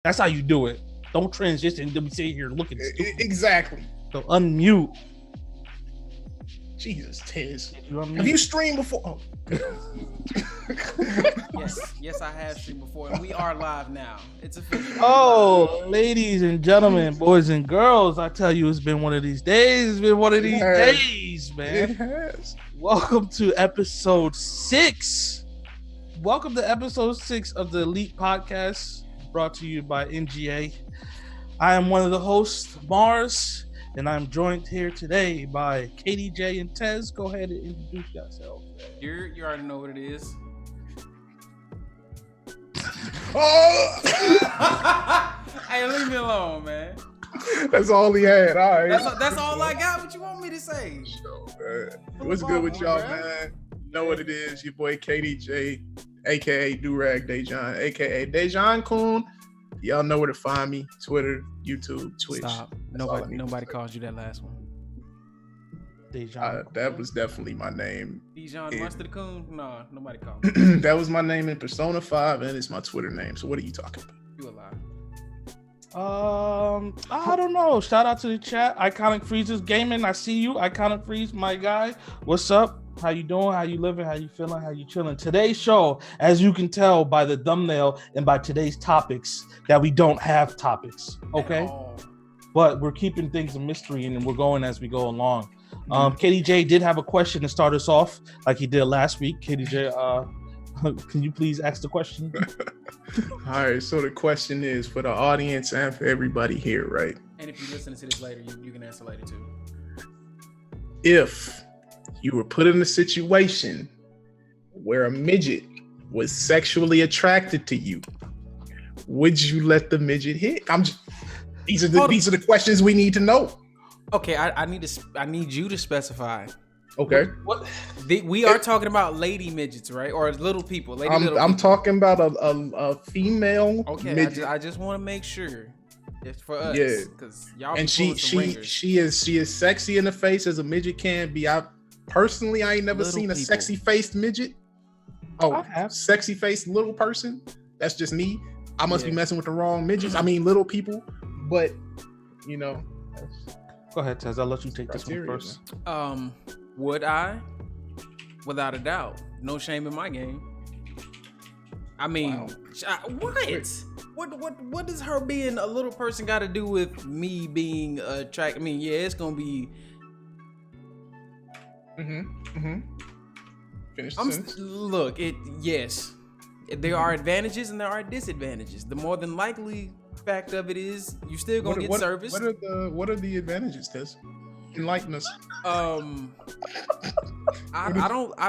That's how you do it. Don't transition to be sitting here looking stupid. Exactly. So unmute. Jesus, Tiz. Have you streamed before? Oh. Yes, I have streamed before, and we are live now. It's official. Oh, ladies and gentlemen, boys and girls, I tell you, it's been one of these days. It's been one of these days, man. It has. Welcome to episode 6. Welcome to episode 6 of the Elite Podcast, brought to you by NGA. I am one of the hosts, Mars, and I'm joined here today by KDJ and Tez. Go ahead and introduce yourself. You already know what it is. Oh! Hey, leave me alone, man. That's all he had. All right. That's all I got. What you want me to say? What's good with y'all, man? You know what it is. Your boy KDJ, aka Durag Dejan, aka Dejan Kun. Y'all know where to find me. Twitter, YouTube, Twitch. Stop. Nobody calls you that last one. That was definitely my name. Dejan Mustard Kun? No, nobody called me. That was my name in Persona 5, and it's my Twitter name. So what are you talking about? You alive? I don't know. Shout out to the chat. Iconic Freezes Gaming. I see you. Iconic Freeze, my guy. What's up? How you doing? How you living? How you feeling? How you chilling? Today's show, as you can tell by the thumbnail and by today's topics, that we don't have topics. Okay, but we're keeping things a mystery and we're going as we go along. KDJ did have a question to start us off, like he did last week. KDJ, can you please ask the question? All right. So the question is for the audience and for everybody here, right? And if you listen to this later, you can answer later too. If you were put in a situation where a midget was sexually attracted to you, would you let the midget hit? These are the questions we need to know. Okay, I need you to specify. Okay. We are talking about lady midgets, right? Or little people. I'm talking about a female. Okay, midget. I just want to make sure it's for us. Yeah, because y'all. And she is sexy in the face as a midget can be. I ain't never seen a sexy faced midget. Oh, sexy faced little person. That's just me. I must be messing with the wrong midgets. I mean, little people. But you know. Go ahead, Tez. I'll let you take this one first. Would I? Without a doubt. No shame in my game. I mean, what does her being a little person got to do with me being attracted? I mean, yeah, it's gonna be. Finish the sentence. Look, yes, there are advantages and there are disadvantages. The more than likely fact of it is you still gonna get service. What are the advantages, Tess? Enlighten us. I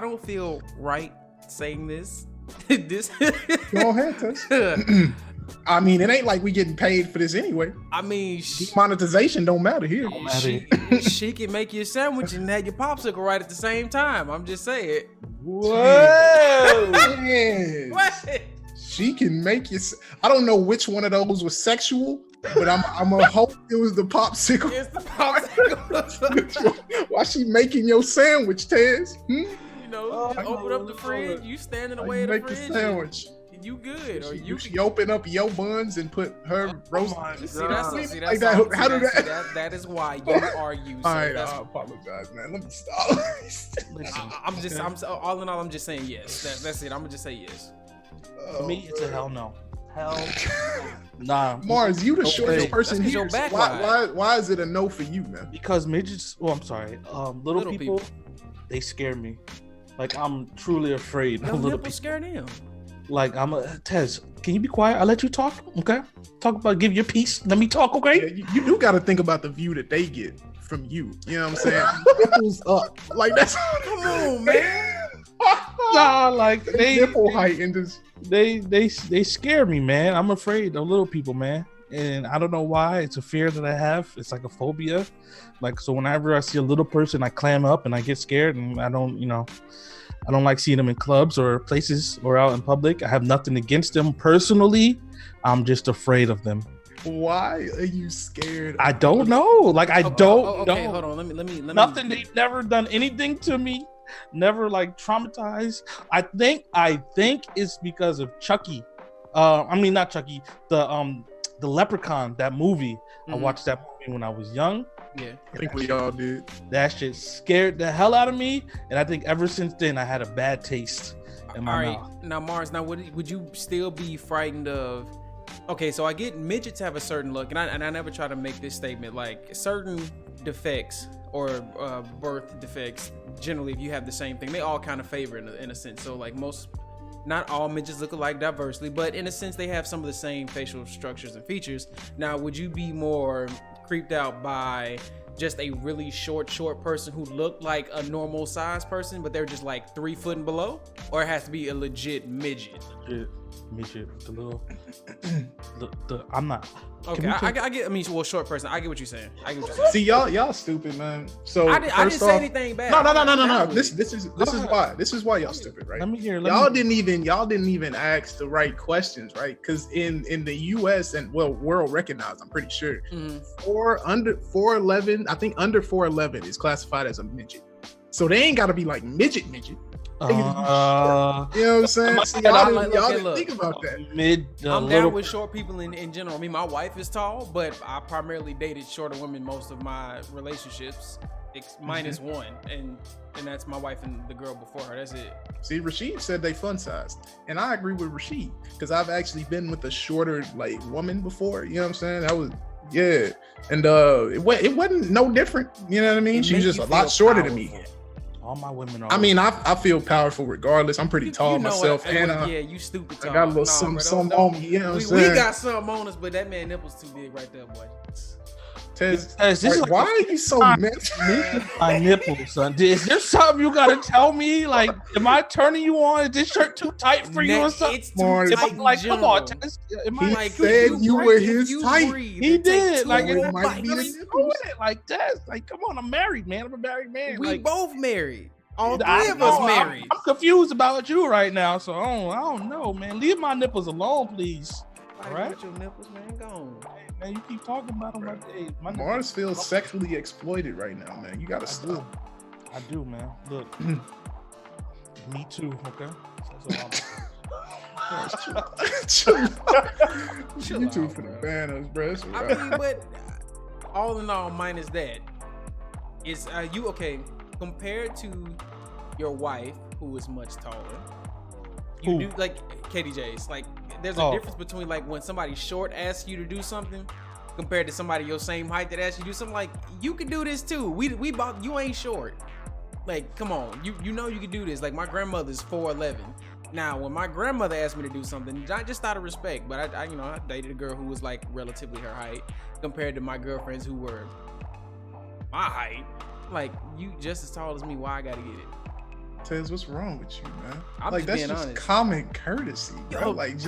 don't feel right saying this. Go ahead, Tess. I mean, it ain't like we getting paid for this anyway. I mean, monetization don't matter here. She can make you a sandwich and have your popsicle right at the same time. I'm just saying. Whoa! What? She can make you. I don't know which one of those was sexual, but I'm gonna hope it was the popsicle. It's the popsicle. Why she making your sandwich, Tez? You know, you open up the fridge. You standing away in the fridge. Make the sandwich. You good? Or you open up your buns and put her roast. That is why you are you. All right, I apologize, man. Let me stop. I'm all in all, I'm just saying yes. That's it. I'm gonna just say yes. For me, it's a hell no. Hell nah. Mars, you the shortest person here. So why is it a no for you, man? Because midgets. Oh, I'm sorry. Little people, they scare me. Like I'm truly afraid of little people. Scare them. Like Tez, can you be quiet? I'll let you talk, okay? Give your piece. Let me talk, okay? Yeah, you do got to think about the view that they get from you. You know what I'm saying? Nipples up. Like that's. Come on, man. Nah, like they nipple height and just. They scare me, man. I'm afraid of little people, man. And I don't know why. It's a fear that I have. It's like a phobia. Like, so whenever I see a little person, I clam up and I get scared, and I don't like seeing them in clubs or places or out in public. I have nothing against them personally. I'm just afraid of them. Why are you scared? I don't know. Like, I don't know. Okay, hold on. Let me. Nothing. They've never done anything to me. Never like traumatized. I think it's because of Chucky. I mean, not Chucky. The the Leprechaun, that movie. I watched that movie when I was young. Yeah, I think we all did. That shit scared the hell out of me, and I think ever since then I had a bad taste in my mouth. Now Mars, would you still be frightened of? Okay, so I get midgets have a certain look, and I never try to make this statement, like certain defects or birth defects. Generally, if you have the same thing, they all kind of favor in a sense. So like not all midgets look alike diversely, but in a sense they have some of the same facial structures and features. Now, would you be more creeped out by just a really short person who looked like a normal size person, but they're just like 3 foot and below, or it has to be a legit midget? Midget, the little, I'm not. Okay, I get. I mean, well, short person. I get what you're saying. See, y'all stupid, man. So I didn't say anything bad. No. This is why y'all stupid, right? Let me hear. Y'all didn't even ask the right questions, right? Because in the U.S. and world recognized, I'm pretty sure, under 4'11", I think under 4'11" is classified as a midget. So they ain't got to be like midget. You know what I'm saying? See, y'all didn't think about that. I'm down with short people in general. I mean, my wife is tall, but I primarily dated shorter women most of my relationships, minus one, and that's my wife and the girl before her. That's it. See, Rashid said they fun sized, and I agree with Rashid because I've actually been with a shorter like woman before. You know what I'm saying? That was and it wasn't no different. You know what I mean? She was just a lot shorter than me. All my women are. I mean, I feel powerful regardless. I'm pretty tall myself, and you stupid tall. I got a little something on me. You know what I'm saying? We got something on us, but that man nipples too big right there, boy. Tez, why are you so mental? My nipples, son. Is there something you gotta tell me? Like, am I turning you on? Is this shirt too tight for you or something? It's too tight. Like, come on, Tez. He said you were his type. He did. Like, like Tez. Like, come on, I'm married, man. I'm a married man. We both married. All 3 of us married. I'm confused about you right now, so I don't know, man. Leave my nipples alone, please. All right, your nipples, man, gone. Hey, man, you keep talking about them like, hey, Mars feels sexually exploited right now, man. You gotta stop. I do, man. Look, me too. Okay. You too for the banners, bro. I mean, but all in all, minus that, is you okay compared to your wife, who is much taller? You do like KDJ's. Like, there's a difference between like when somebody short asks you to do something compared to somebody your same height that asks you to do something. Like, you can do this too. We bought, you ain't short. Like, come on, you know you can do this. Like, my grandmother's 4'11". Now, when my grandmother asked me to do something, not just out of respect, but I dated a girl who was like relatively her height compared to my girlfriends who were my height. Like, you just as tall as me. Why I gotta get it? Tez, what's wrong with you, man? I'm like, that's just honest. Common courtesy, bro. Yo, like,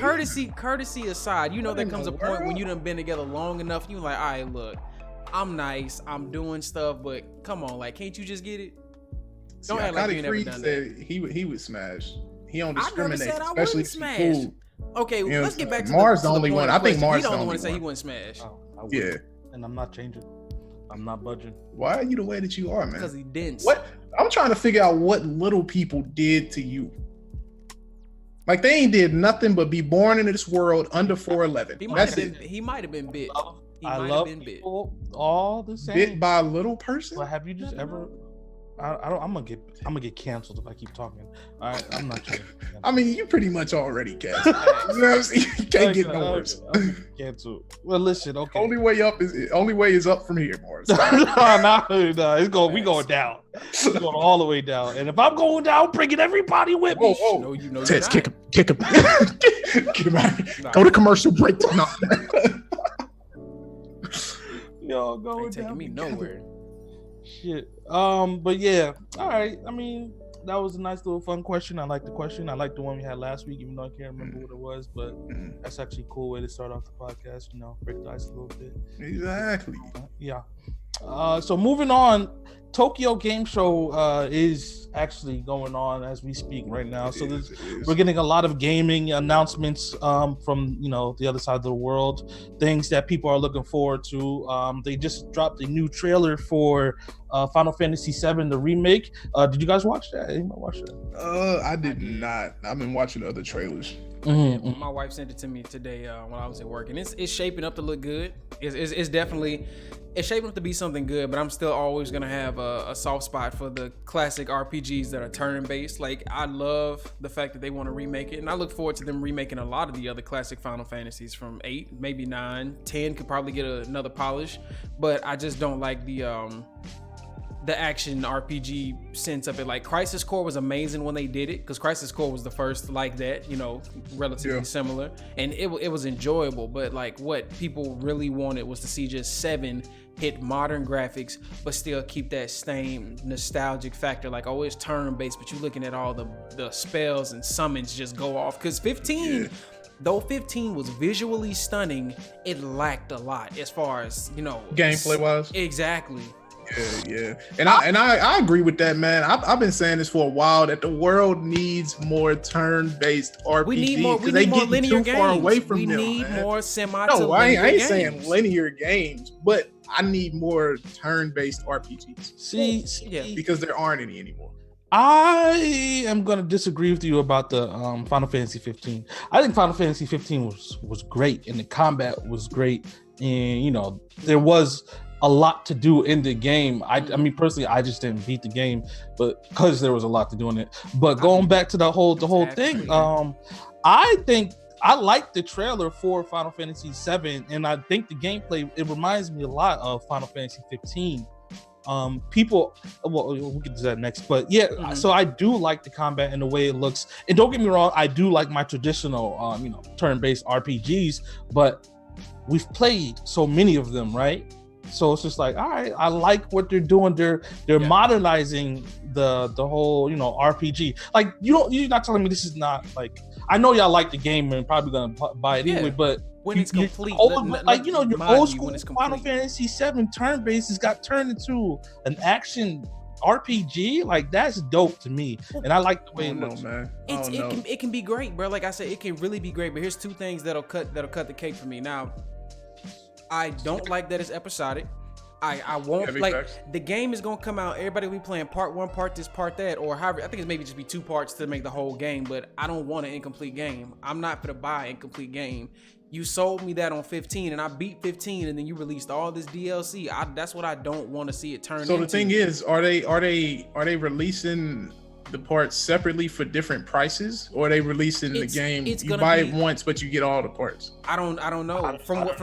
courtesy aside, you know there comes a point when you done been together long enough. You like, all right, look, I'm nice, I'm doing stuff, but come on, like, can't you just get it? Don't act like you never done that. He would smash. He don't discriminate, I especially if smash. cool. Okay, let's get back to Mars. The only one. I think Mars the only one to say he wouldn't smash. Yeah, and I'm not changing. I'm not budging. Why are you the way that you are, man? Because he dense. What? I'm trying to figure out what little people did to you. Like, they ain't did nothing but be born into this world under 4'11". He might have been bit. I love people all the same. Bit by a little person. But have you just ever? I'm gonna get canceled if I keep talking. All right, I'm not kidding. I mean, you pretty much already canceled. You know what I'm saying? You can't get no worse. Canceled. Well, listen. Okay. Only way is up from here, Morris. no. We going down. We're going all the way down. And if I'm going down, bringing everybody with me. Whoa. No, you know. Tez, kick him. Kick him out. Go to commercial break. No. Yo, going ain't taking me nowhere. Shit. But yeah. All right. I mean, that was a nice little fun question. I like the question. I like the one we had last week, even though I can't remember what it was. But that's actually a cool way to start off the podcast. You know, break the ice a little bit. Exactly. Yeah. So moving on, Tokyo Game Show is actually going on as we speak right now. So we're getting a lot of gaming announcements from the other side of the world, things that people are looking forward to. They just dropped a new trailer for Final Fantasy VII, the remake. Did you guys watch that? Anybody watch that? I did not. I've been watching other trailers. Mm-hmm. My wife sent it to me today when I was at work, and it's shaping up to look good. It's definitely shaping up to be something good. But I'm still always gonna have a soft spot for the classic RPGs that are turn based. Like, I love the fact that they want to remake it, and I look forward to them remaking a lot of the other classic Final Fantasies from 8, maybe 9, 10 could probably get another polish, but I just don't like the action RPG sense of it. Like, Crisis Core was amazing when they did it, because Crisis Core was the first like that, relatively similar, and it was enjoyable. But like, what people really wanted was to see just 7 hit modern graphics, but still keep that same nostalgic factor. Like, oh, it's turn-based, but you're looking at all the spells and summons just go off. Because 15, though 15 was visually stunning, it lacked a lot as far as, gameplay wise. Exactly. Yeah. And I agree with that, man. I've been saying this for a while, that the world needs more turn-based RPGs. We need more linear games. Far away from we them, need man. more semi. No, I ain't saying linear games, but I need more turn-based RPGs. See, because there aren't any anymore. I am gonna disagree with you about the Final Fantasy 15. I think Final Fantasy 15 was great, and the combat was great, and there was a lot to do in the game. I mean, personally, I just didn't beat the game, but because there was a lot to do in it. But going back to the whole thing, I think I like the trailer for Final Fantasy 7, and I think the gameplay, it reminds me a lot of Final Fantasy 15. We'll get to that next, but so I do like the combat and the way it looks. And don't get me wrong, I do like my traditional, turn-based RPGs, but we've played so many of them, right? So it's just like, all right, I like what they're doing. They're modernizing the whole, RPG. Like, you're not telling me this is not, like, I know y'all like the game and probably gonna buy it anyway, but when it's complete, your old school Final Fantasy 7 turn-based has got turned into an action RPG. Like, that's dope to me, and I like the way it looks. Man. It can be great, bro. Like I said, it can really be great. But here's 2 things that'll cut the cake for me. Now, I don't like that it's episodic. I won't the game is gonna come out. Everybody will be playing part 1, part this, part that, or however. I think it's maybe just be 2 parts to make the whole game. But I don't want an incomplete game. I'm not gonna buy an incomplete game. You sold me that on 15, and I beat 15, and then you released all this DLC. That's what I don't want to see it turn into. So the thing is, are they releasing the parts separately for different prices, or are they releasing the game? You buy it once, but you get all the parts. I don't know. From what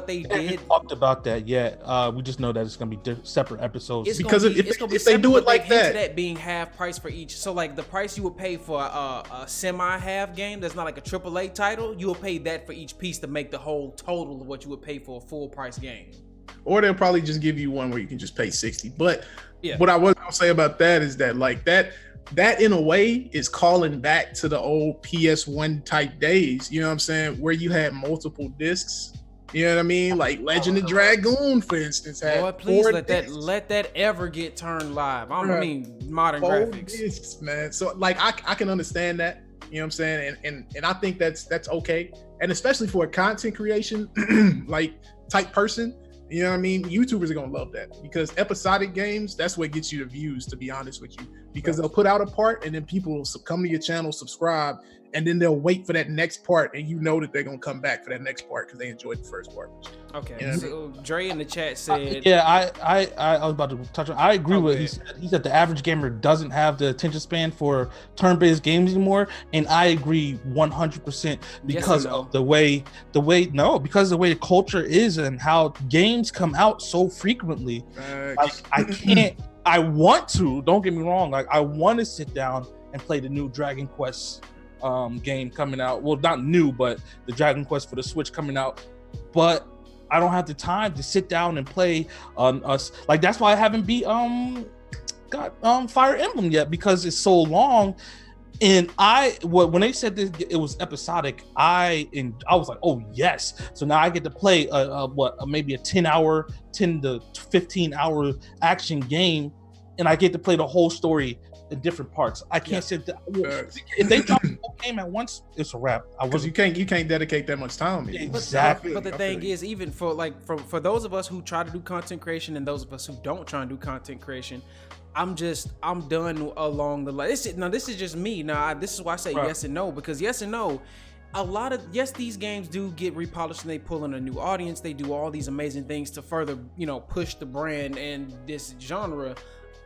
they did. Talked about that yet? We just know that it's gonna be separate episodes. Because if they do it like that being half price for each. So like the price you would pay for a semi-half game that's not like a AAA title, you will pay that for each piece to make the whole total of what you would pay for a full price game. Or they'll probably just give you one where you can just pay 60. But what I was gonna say about that is that, like, that in a way is calling back to the old PS1 type days. You know what I'm saying? Where you had multiple discs. You know what I mean? Like Legend of Dragoon, for instance, had Boy, please let that ever get turned live. I mean, modern graphics, discs, man. So like, I can understand that. You know what I'm saying? And I think that's okay. And especially for a content creation like type person. You know what I mean? YouTubers are gonna love that, because episodic games, that's what gets you the views, to be honest with you. Because they'll put out a part, and then people will come to your channel, subscribe, and then they'll wait for that next part, and you know that they're gonna come back for that next part because they enjoyed the first part. Okay, you know so Dre in the chat said, I was about to touch on. I agree with he said. He said the average gamer doesn't have the attention span for turn-based games anymore, and I agree 100% because of the way the culture is and how games come out so frequently. Like, I can't. I want to. Don't get me wrong. Like, I want to sit down and play the new Dragon Quest game coming out. Well, not new, but the Dragon Quest for the Switch coming out. But I don't have the time to sit down and play us. Like, that's why I haven't beat Fire Emblem yet, because it's so long. And when they said this, it was episodic, I was like, oh yes. So now I get to play maybe a 10 to 15 hour action game and I get to play the whole story in different parts. I can't sit there. If they drop the whole game at once, it's a wrap. Because you can't dedicate that much time. Exactly. But the thing is, even for those of us who try to do content creation and those of us who don't try and do content creation, I'm done along the line. This is just me. Now, this is why I say yes and no, because yes and no, these games do get repolished and they pull in a new audience. They do all these amazing things to further, push the brand and this genre.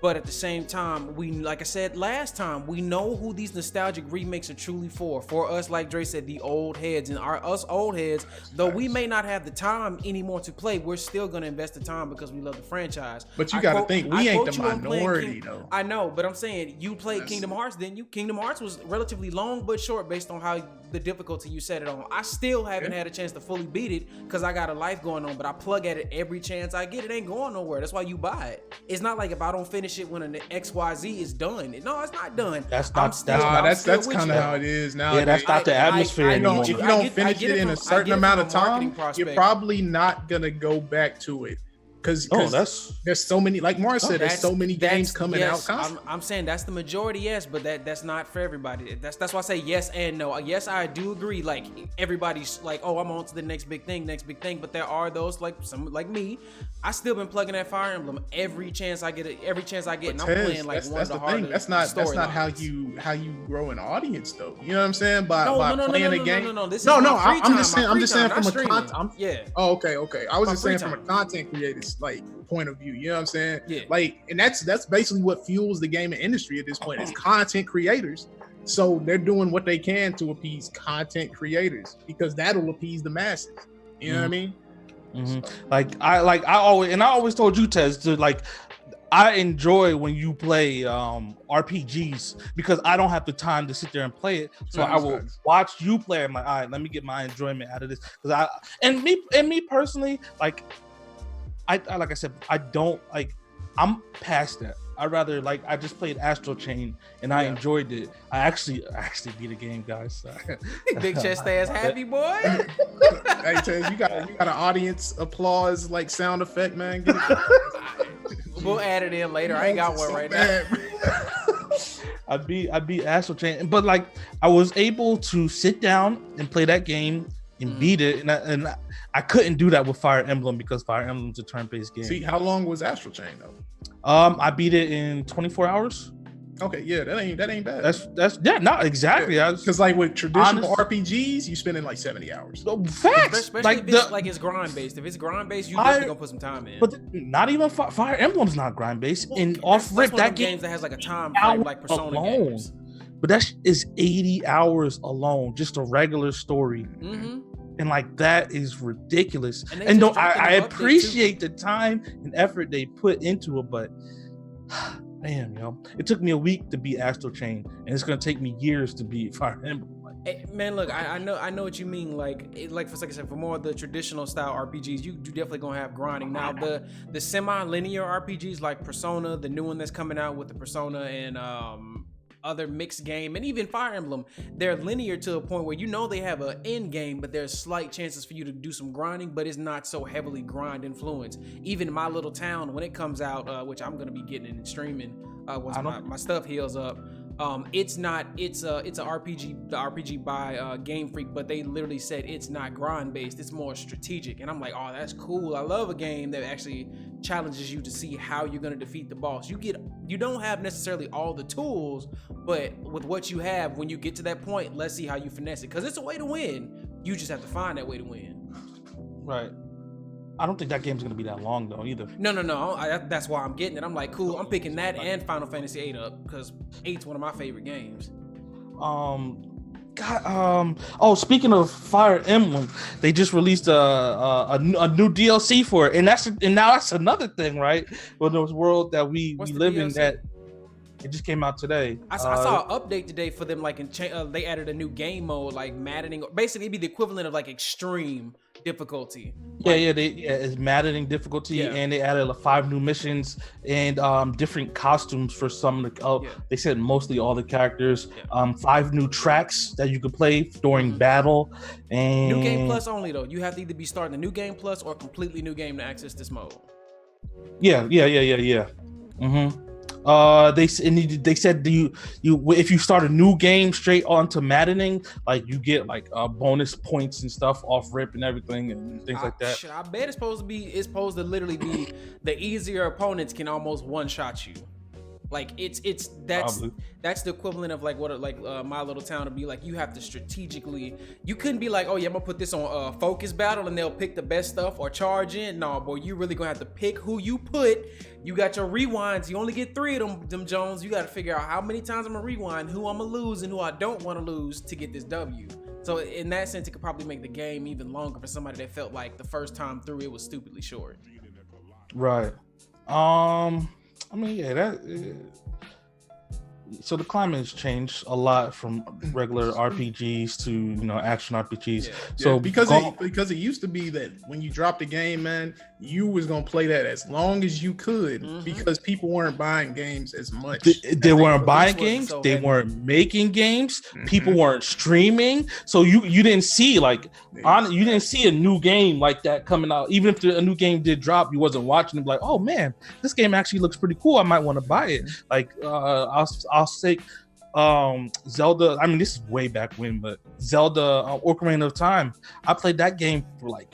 But at the same time, like I said last time, we know who these nostalgic remakes are truly for. For us, like Dre said, the old heads. And us old heads, though we may not have the time anymore to play, we're still going to invest the time because we love the franchise. But you got to think, we ain't the minority, though. I know, but I'm saying, you played Kingdom Hearts, didn't you? Kingdom Hearts was relatively long but short based on how the difficulty you set it on. I still haven't had a chance to fully beat it because I got a life going on, but I plug at it every chance I get. It ain't going nowhere. That's why you buy it. It's not like if I don't finish it when an XYZ is done. No, it's not done. That's kind of how it is now. Yeah, that's not the atmosphere anymore. If you don't finish it in a certain amount of time, you're probably not gonna go back to it. Because there's so many, like Morris said, there's so many games coming out constantly. I'm saying that's the majority, yes, but that's not for everybody. That's why I say yes and no. Yes, I do agree. Like everybody's like, oh, I'm on to the next big thing. But there are those like some like me. I still been plugging that Fire Emblem every chance I get. And I'm playing like one of the hardest. That's not how you grow an audience though. You know what I'm saying? By playing a game. No. This is I'm just saying from a content. Yeah. Oh, okay. I was just saying from a content creator's like point of view, you know what I'm saying? Yeah. Like, and that's basically what fuels the gaming industry at this point is content creators. So they're doing what they can to appease content creators because that'll appease the masses. You know what I mean? Mm-hmm. So. I always told you, Tez, to like, I enjoy when you play RPGs because I don't have the time to sit there and play it. So I will watch you play. I'm like, all right, let me get my enjoyment out of this. Because me personally, like I said, I don't like. I'm past that. I just played Astral Chain and I enjoyed it. I actually beat a game, guys. Big chest ass happy boy. Hey, Tez, you got an audience applause like sound effect, man. We'll add it in later. I ain't got one right now. I beat Astral Chain, but like I was able to sit down and play that game and beat it, and I couldn't do that with Fire Emblem because Fire Emblem's a turn-based game. See, how long was Astral Chain though? I beat it in 24 hours. Okay, yeah, that ain't bad. That's not exactly. Because like with traditional RPGs, you spend in like 70 hours. Facts. Especially if it's grind based. If it's grind based, you definitely gonna put some time in. But not even Fire Emblem's not grind based. And off rip, that game that has like a time frame, like Persona games. But that is 80 hours alone, just a regular story. Mm-hmm. And like that is ridiculous. And I appreciate the time and effort they put into it, but damn, it took me a week to beat Astral Chain, and it's gonna take me years to beat Fire Emblem. Hey, man, look, I know what you mean. Like for like I said, for more of the traditional style RPGs, you definitely gonna have grinding. Now the semi-linear RPGs like Persona, the new one that's coming out with the Persona and other mixed game, and even Fire Emblem, they're linear to a point where they have an end game, but there's slight chances for you to do some grinding, but it's not so heavily grind influenced. Even My Little Town, when it comes out, which I'm gonna be getting and streaming once my stuff heals up. It's a RPG, the RPG by Game Freak, but they literally said it's not grind based, it's more strategic. And I'm like, oh, that's cool. I love a game that actually challenges you to see how you're gonna defeat the boss. You don't have necessarily all the tools, but with what you have, when you get to that point, let's see how you finesse it. Because it's a way to win. You just have to find that way to win. Right. I don't think that game's gonna be that long though either. No. That's why I'm getting it. I'm like, cool. I'm picking that and Final Fantasy 8 up because 8's one of my favorite games. Speaking of Fire Emblem, they just released a new DLC for it, and now that's another thing, right? Well, this world that we live DLC? In, that it just came out today. I saw an update today for them. Like, they added a new game mode, like maddening. Basically, it'd be the equivalent of like extreme difficulty. It's maddening difficulty, and they added 5 new missions and different costumes for some of the. They said mostly all the characters. 5 new tracks that you could play during battle. And New Game Plus only though. You have to either be starting a New Game Plus or a completely new game to access this mode. Yeah. Mm-hmm. They said you if you start a new game straight onto Maddening, like you get like bonus points and stuff off rip and everything and things like that. I bet it's supposed to literally be the easier opponents can almost one shot you. Like that's the equivalent of like what My Little Town would be like. You have to strategically. You couldn't be like, oh yeah, I'm gonna put this on focus battle and they'll pick the best stuff or charge in. No, boy, you really gonna have to pick who you put. You got your rewinds. You only get 3 of them Jones. You got to figure out how many times I'm gonna rewind, who I'm gonna lose, and who I don't want to lose to get this W. So in that sense, it could probably make the game even longer for somebody that felt like the first time through it was stupidly short. Right. I mean, yeah, so the climate has changed a lot from regular RPGs to action RPGs. Yeah. So because it used to be that when you dropped a game, man, you was gonna play that as long as you could because people weren't buying games as much. They weren't buying games. They weren't making games. People weren't streaming. So you didn't see you didn't see a new game like that coming out. Even if a new game did drop, you wasn't watching it like, oh man, this game actually looks pretty cool. I might want to buy it. Like I'll say Zelda. I mean, this is way back when, but Zelda Ocarina of Time. I played that game for like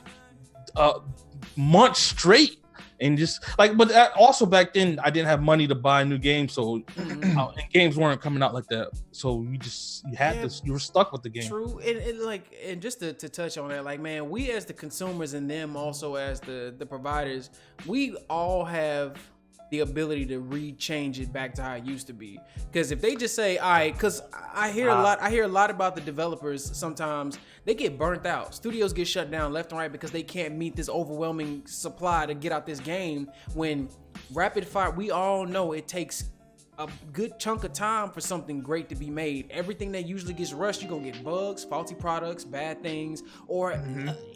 months straight, and just like, but also back then I didn't have money to buy new games, so and games weren't coming out like that. So you were stuck with the game. True, and just to touch on that, like, man, we as the consumers and them also as the providers, we all have the ability to re-change it back to how it used to be. Because if they just say, all right, because I hear a lot about the developers. Sometimes they get burnt out. Studios get shut down left and right because they can't meet this overwhelming supply to get out this game. When rapid fire, we all know it takes a good chunk of time for something great to be made. Everything that usually gets rushed, you're gonna get bugs, faulty products, bad things, or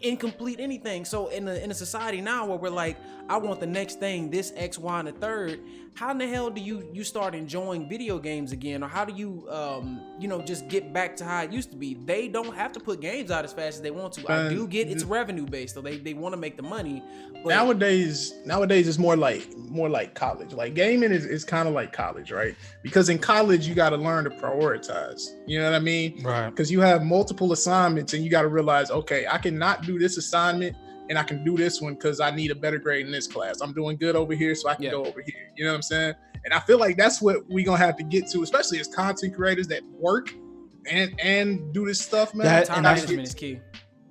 incomplete anything. So in a society now where we're like, I want the next thing, this X, Y, and the third. How in the hell do you start enjoying video games again? Or how do you just get back to how it used to be? They don't have to put games out as fast as they want to. I do get it's revenue based, so they want to make the money. But nowadays it's more like college. Like gaming is kind of like college, right? Because in college you got to learn to prioritize. You know what I mean? Right. Because you have multiple assignments and you got to realize, okay, I cannot do this assignment and I can do this one because I need a better grade in this class. I'm doing good over here, so I can go over here. You know what I'm saying? And I feel like that's what we're gonna have to get to, especially as content creators that work and do this stuff, man. Time management is key.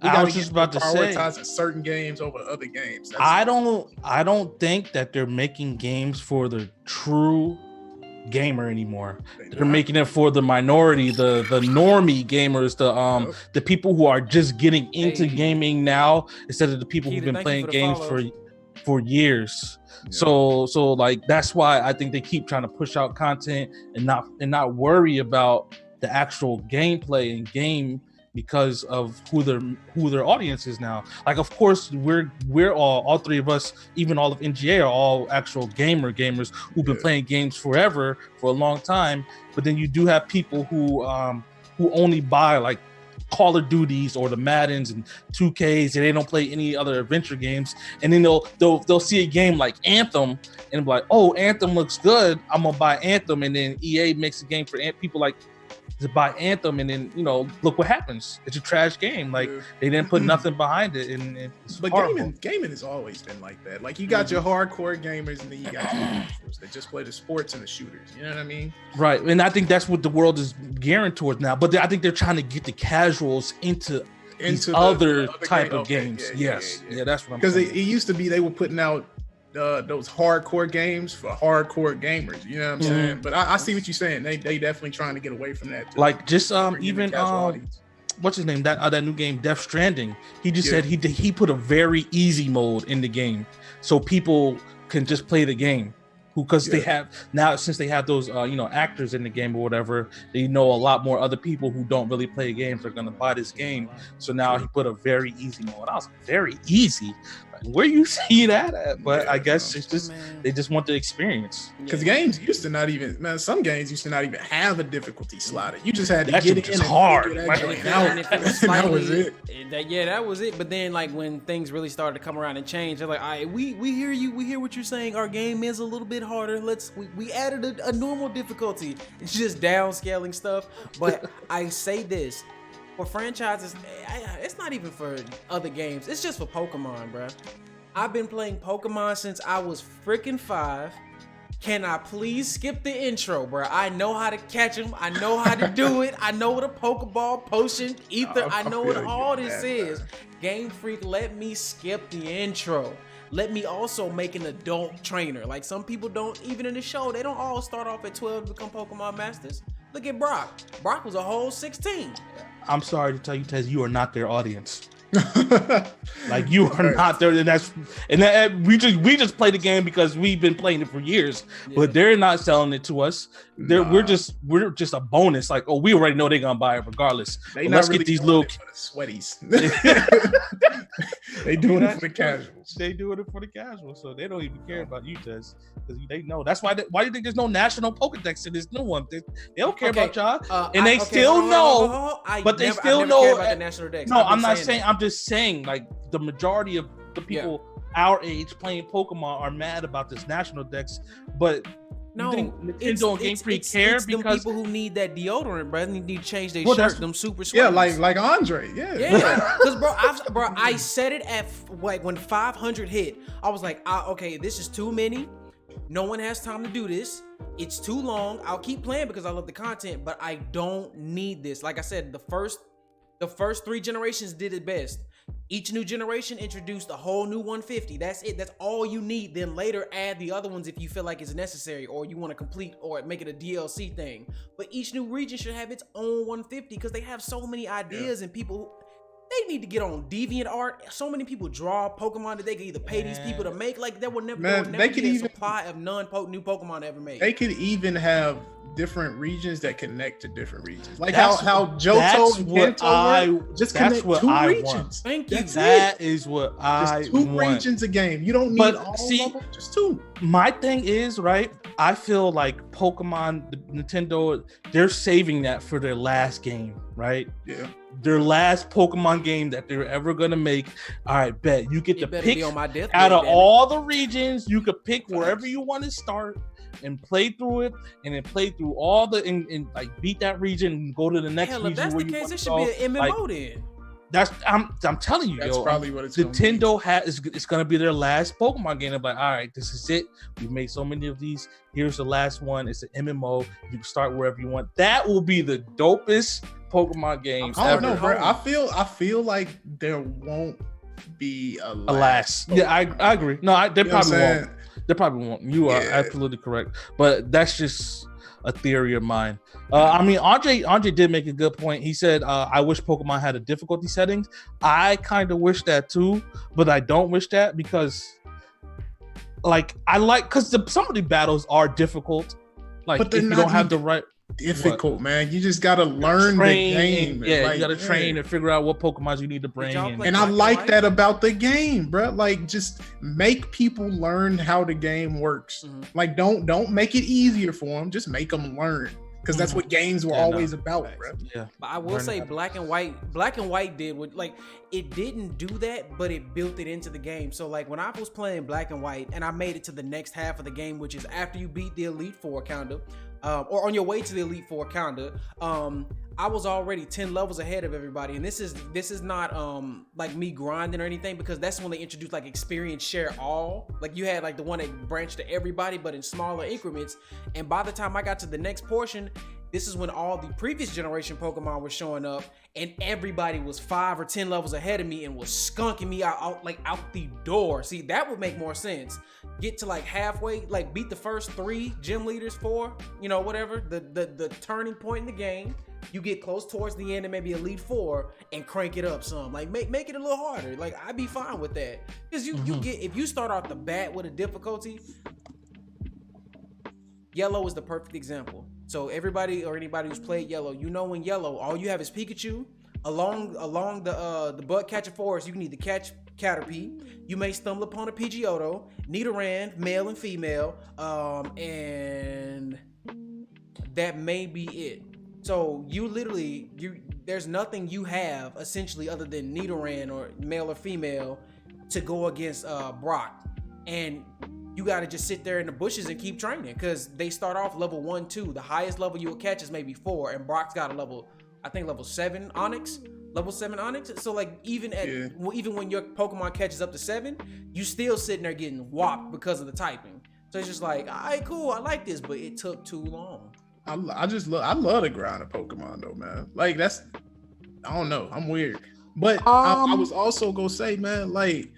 I was just about to say, prioritizing certain games over other games. I don't think that they're making games for the true gamer anymore. They're making it for the minority, the normie gamers, the people who are just getting into gaming now instead of the people who've been playing games for years. So like that's why I think they keep trying to push out content and not worry about the actual gameplay and game because of who their audience is now. Like, of course, we're all three of us, even all of NGA, are all actual gamers who've been playing games forever, for a long time. But then you do have people who only buy like Call of Duties or the Maddens and 2Ks, and they don't play any other adventure games. And then they'll see a game like Anthem and be like, oh, Anthem looks good, I'm gonna buy Anthem. And then EA makes a game for people like to buy Anthem, and then look what happens. It's a trash game. Like they didn't put nothing behind it, and it's horrible. Gaming has always been like that. Like you got your hardcore gamers, and then you got your casuals that just play the sports and the shooters. You know what I mean? Right, and I think that's what the world is gearing towards now. But I think they're trying to get the casuals into other type of games. Yeah, that's what I'm. Because it used to be they were putting out those hardcore games for hardcore gamers, you know what I'm saying? But I see what you're saying. They definitely trying to get away from that. Like just even what's his name? That new game, Death Stranding. He just said he put a very easy mode in the game so people can just play the game. Because they have now, since they have those actors in the game or whatever, they know a lot more other people who don't really play games are gonna buy this game. So now he put a very easy mode. I was like, very easy. where you see that at? But I guess it's just they just want the experience. Because games used to not even some games used to not even have a difficulty slider. You just had to that get it in hard. That was it. That was it. But then like when things really started to come around and change, they're like, all right, we hear you, we hear what you're saying. Our game is a little bit harder. We added a normal difficulty. It's just downscaling stuff. But I say this. For franchises, it's not even for other games. It's just for Pokemon, bro. I've been playing Pokemon since I was freaking 5. Can I please skip the intro, bro? I know how to catch them. I know how to do it. I know what a Pokeball, potion, ether. I know what all this is. Game Freak, let me skip the intro. Let me also make an adult trainer. Like some people don't, even in the show, they don't all start off at 12 to become Pokemon Masters. Look at Brock. Brock was a whole 16. I'm sorry to tell you, Tez, you are not their audience. Like you are not there, and we just play the game because we've been playing it for years. But they're not selling it to us. We're just a bonus. Like, oh, we already know they're gonna buy it regardless. Let's get these little sweaties. They doing it for the casuals. They doing it for the casuals, so they don't even care about you, Tez, because they know. That's why. Why do you think there's no national Pokedex in this new one? They don't care about y'all, and they still know. But they still know about the national dex. No, I'm not saying. I'm just saying, like the majority of the people our age playing Pokemon are mad about this national dex, but. No, Nintendo and Game Freak care it's because people who need that deodorant, bro. They need to change their shirt. Them super sweats. Yeah, like Andre. Yeah. Because bro, I said it at like when 500 hit. I was like, okay, this is too many. No one has time to do this. It's too long. I'll keep playing because I love the content, but I don't need this. Like I said, the first 3 generations did it best. Each new generation introduced a whole new 150. That's it. That's all you need. Then later add the other ones if you feel like it's necessary or you want to complete or make it a DLC thing. But each new region should have its own 150 because they have so many ideas and people. They need to get on DeviantArt. So many people draw Pokemon that they can either pay these people to make. Like there will never be a supply of new Pokemon ever made. They could even have different regions that connect to different regions. Like how Johto and Kanto just connect 2 regions. Thank you. That is what I just 2 want. regions a game. You don't need all of them, just 2. My thing is, right, I feel like Pokemon, Nintendo, they're saving that for their last game, right? Yeah. Their last Pokemon game that they're ever gonna make. All right, bet you get to pick on my death out of all the regions. You could pick wherever you want to start and play through it, and then play through all the and like beat that region and go to the next region. If that's the case, it should be an MMO then. That's I'm telling you, that's probably what it's Nintendo it's gonna be their last Pokemon game. They're like, all right, this is it. We've made so many of these. Here's the last one. It's an MMO. You can start wherever you want. That will be the dopest Pokemon game I don't ever. know, bro. I feel like there won't be a last. Yeah, I agree. No, they probably won't. They probably won't. You are absolutely correct. But that's just a theory of mine. I mean, Andre did make a good point. He said, I wish Pokemon had a difficulty settings. I kind of wish that too, but I don't wish that because because some of the battles are difficult. Like if you don't have the right difficult, man. You just gotta learn the game. You gotta train and figure out what Pokemon you need to bring. And I like that about the game, bro. Like, just make people learn how the game works. Like, don't make it easier for them. Just make them learn. Because that's what games were always about, bro. Yeah. But I will say Black and White did what, like, it didn't do that, but it built it into the game. So like when I was playing Black and White and I made it to the next half of the game, which is after you beat the Elite Four counter, or on your way to the Elite Four counter, I was already 10 levels ahead of everybody. And this is not like me grinding or anything, because that's when they introduced like experience share all. Like you had like the one that branched to everybody, but in smaller increments. And by the time I got to the next portion, this is when all the previous generation Pokemon were showing up, and everybody was 5 or 10 levels ahead of me and was skunking me out the door. See, that would make more sense. Get to like halfway, like beat the first 3 gym leaders, 4, whatever, the turning point in the game. You get close towards the end and maybe Elite 4 and crank it up some. Like make it a little harder. Like I'd be fine with that. Because you get, if you start off the bat with a difficulty, Yellow is the perfect example. So everybody or anybody who's played Yellow, in Yellow, all you have is Pikachu. Along the bug catcher forest, you can either catch Caterpie. You may stumble upon a Pidgeotto, Nidoran, male and female, and that may be it. So there's nothing you have essentially other than Nidoran or male or female to go against Brock, and you got to just sit there in the bushes and keep training because they start off level 1, 2. The highest level you will catch is maybe 4, and Brock's got a level 7 Onyx. Level 7 Onyx. So like even when your Pokemon catches up to 7, you still sitting there getting whopped because of the typing. So it's just like, all right, cool, I like this, but it took too long. I love the grind of Pokemon though, man. Like I don't know, I'm weird. But I was also gonna say, man, like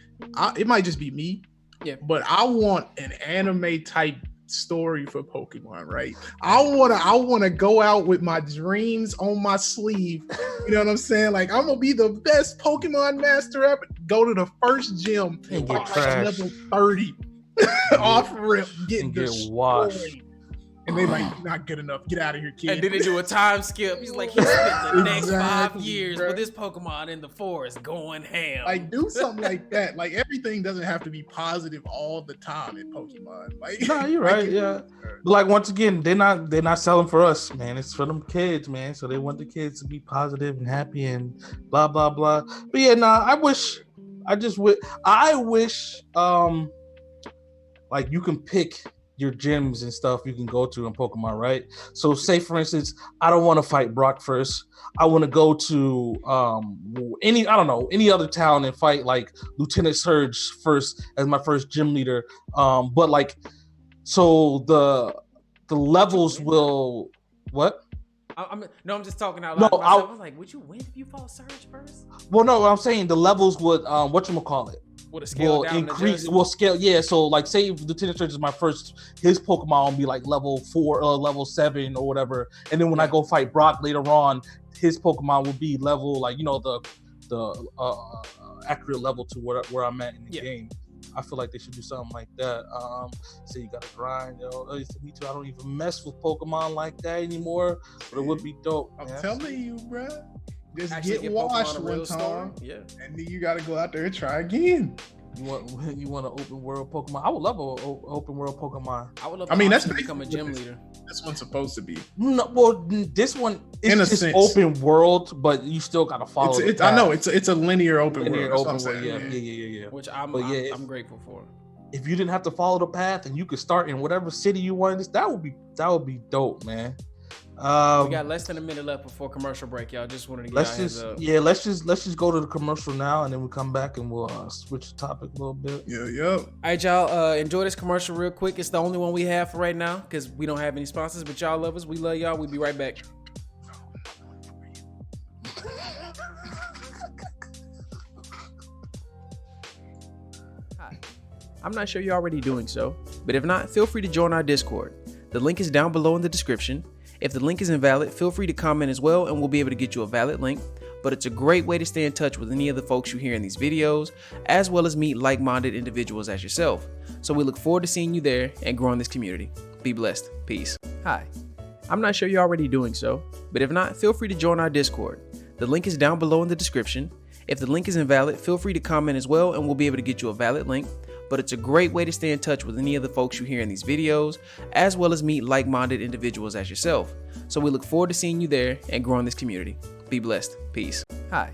it might just be me. Yeah. But I want an anime type story for Pokemon, right? I wanna go out with my dreams on my sleeve. You know what I'm saying? Like I'm gonna be the best Pokemon master ever. Go to the first gym and get level 30 off rip, getting washed. And they like, you're not good enough. Get out of here, kid. And then they do a time skip. He's like, he spent the next 5 years with this Pokemon in the forest going ham. Like, do something like that. Like, everything doesn't have to be positive all the time in Pokemon. Like, no, you're right. Yeah. Like, once again, they're not selling for us, man. It's for them kids, man. So they want the kids to be positive and happy and blah blah blah. But yeah, I wish, like you can pick your gyms and stuff you can go to in Pokemon, right? So say for instance, I don't want to fight Brock first. I want to go to any other town and fight like Lieutenant Surge first as my first gym leader. But like, so the levels will what? I'm just talking out loud. I was like, would you win if you fought Surge first? Well, no, I'm saying the levels would whatchamacallit? Would a scale down increase? Will scale? Yeah. So like, say if Lieutenant Surge is my first, his Pokemon will be like level 4 or level 7 or whatever, and then when I go fight Brock later on, his Pokemon will be level like the accurate level to where I'm at in the game. I feel like they should do something like that. So you gotta grind, me too. I don't even mess with Pokemon like that anymore, but it would be dope. I'm telling you, bro. Just get washed one time, and then you gotta go out there and try again. You want an open world Pokemon? I would love an open world Pokemon. I would love. That's to become a gym leader. This one's supposed to be. No, well, this one is just open world, but you still gotta follow. I know it's a linear open world. Yeah. Which I'm grateful for. If you didn't have to follow the path and you could start in whatever city you wanted, that would be dope, man. We got less than a minute left before commercial break, y'all. Just wanted to get heads up. Yeah, let's just go to the commercial now, and then we come back and we'll switch the topic a little bit. Yeah. All right, y'all. Enjoy this commercial real quick. It's the only one we have for right now because we don't have any sponsors, but y'all love us. We love y'all. We'll be right back. Hi. I'm not sure you're already doing so, but if not, feel free to join our Discord. The link is down below in the description. If the link is invalid, feel free to comment as well and we'll be able to get you a valid link. But it's a great way to stay in touch with any of the folks you hear in these videos, as well as meet like-minded individuals as yourself. So we look forward to seeing you there and growing this community. Be blessed. Peace. Hi. I'm not sure you're already doing so, but if not, feel free to join our Discord. The link is down below in the description. If the link is invalid, feel free to comment as well and we'll be able to get you a valid link. But it's a great way to stay in touch with any of the folks you hear in these videos, as well as meet like-minded individuals as yourself. So we look forward to seeing you there and growing this community. Be blessed. Peace. Hi.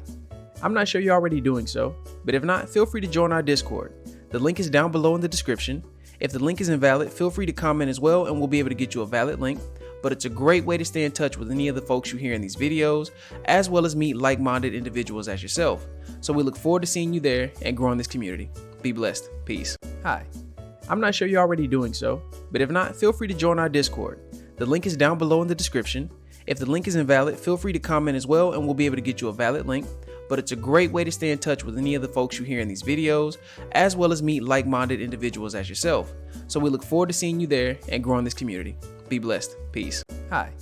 I'm not sure you're already doing so, but if not, feel free to join our Discord. The link is down below in the description. If the link is invalid, feel free to comment as well and we'll be able to get you a valid link. But it's a great way to stay in touch with any of the folks you hear in these videos, as well as meet like-minded individuals as yourself. So we look forward to seeing you there and growing this community. Be blessed. Peace. Hi. I'm not sure you're already doing so, but if not, feel free to join our Discord. The link is down below in the description. If the link is invalid, feel free to comment as well and we'll be able to get you a valid link. But it's a great way to stay in touch with any of the folks you hear in these videos, as well as meet like-minded individuals as yourself. So we look forward to seeing you there and growing this community. Be blessed. Peace. Hi.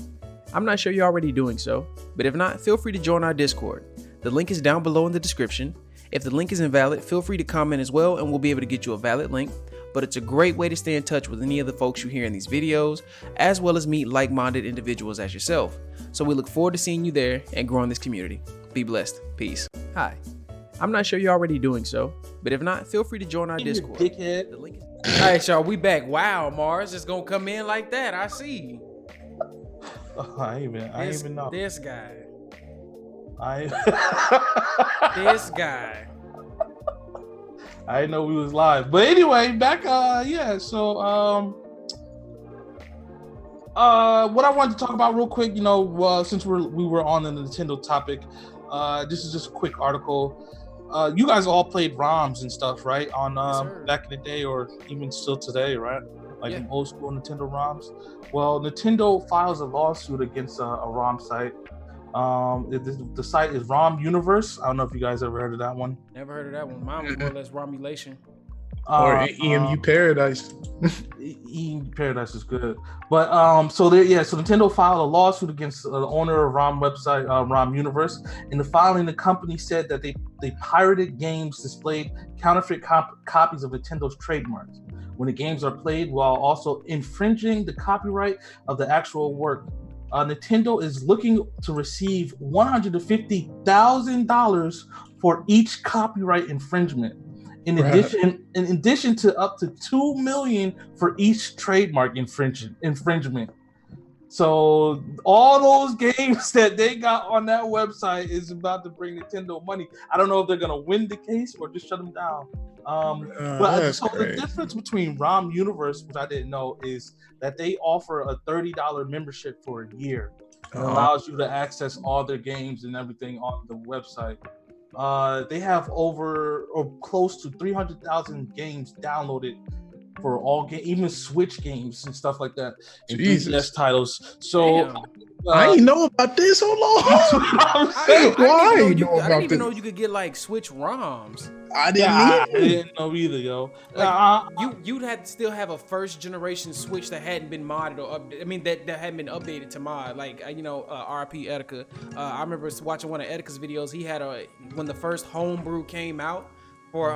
I'm not sure you're already doing so, but if not, feel free to join our Discord. The link is down below in the description. If the link is invalid, feel free to comment as well and we'll be able to get you a valid link. But it's a great way to stay in touch with any of the folks you hear in these videos, as well as meet like-minded individuals as yourself. So we look forward to seeing you there and growing this community. Be blessed. Peace. Hi. I'm not sure you're already doing so, but if not, feel free to join our Discord. Dickhead. The link is... All right, y'all, we back. Wow, Mars is gonna come in like that. I see. I ain't even know. This guy. This guy. I didn't know we was live. But anyway, back so what I wanted to talk about real quick, since we were on the Nintendo topic, this is just a quick article. You guys all played ROMs and stuff, right? On back in the day, or even still today, right? Like in old school Nintendo ROMs. Well, Nintendo files a lawsuit against a ROM site. The site is ROM Universe. I don't know if you guys ever heard of that one. Never heard of that one. Mine was more or less ROMulation. Or EMU Paradise. EMU Paradise is good, but so Nintendo filed a lawsuit against the owner of ROM website, ROM Universe. In the filing, the company said that they pirated games displayed counterfeit copies of Nintendo's trademarks when the games are played, while also infringing the copyright of the actual work. Nintendo is looking to receive $150,000 for each copyright infringement. In addition to up to $2 million for each trademark infringement. So all those games that they got on that website is about to bring Nintendo money. I don't know if they're gonna win the case or just shut them down. The difference between ROM Universe, which I didn't know, is that they offer a $30 membership for a year. It allows you to access all their games and everything on the website. They have over or close to 300,000 games downloaded for all games, even Switch games and stuff like that, and 3DS titles. So I didn't know about this. Hold on. I didn't even know you could get like Switch ROMs. I didn't know either, yo. You'd have to still have a first generation Switch that hadn't been modded or updated. I mean, that hadn't been updated to mod. Like RP Etika. I remember watching one of Etika's videos. He had when the first homebrew came out for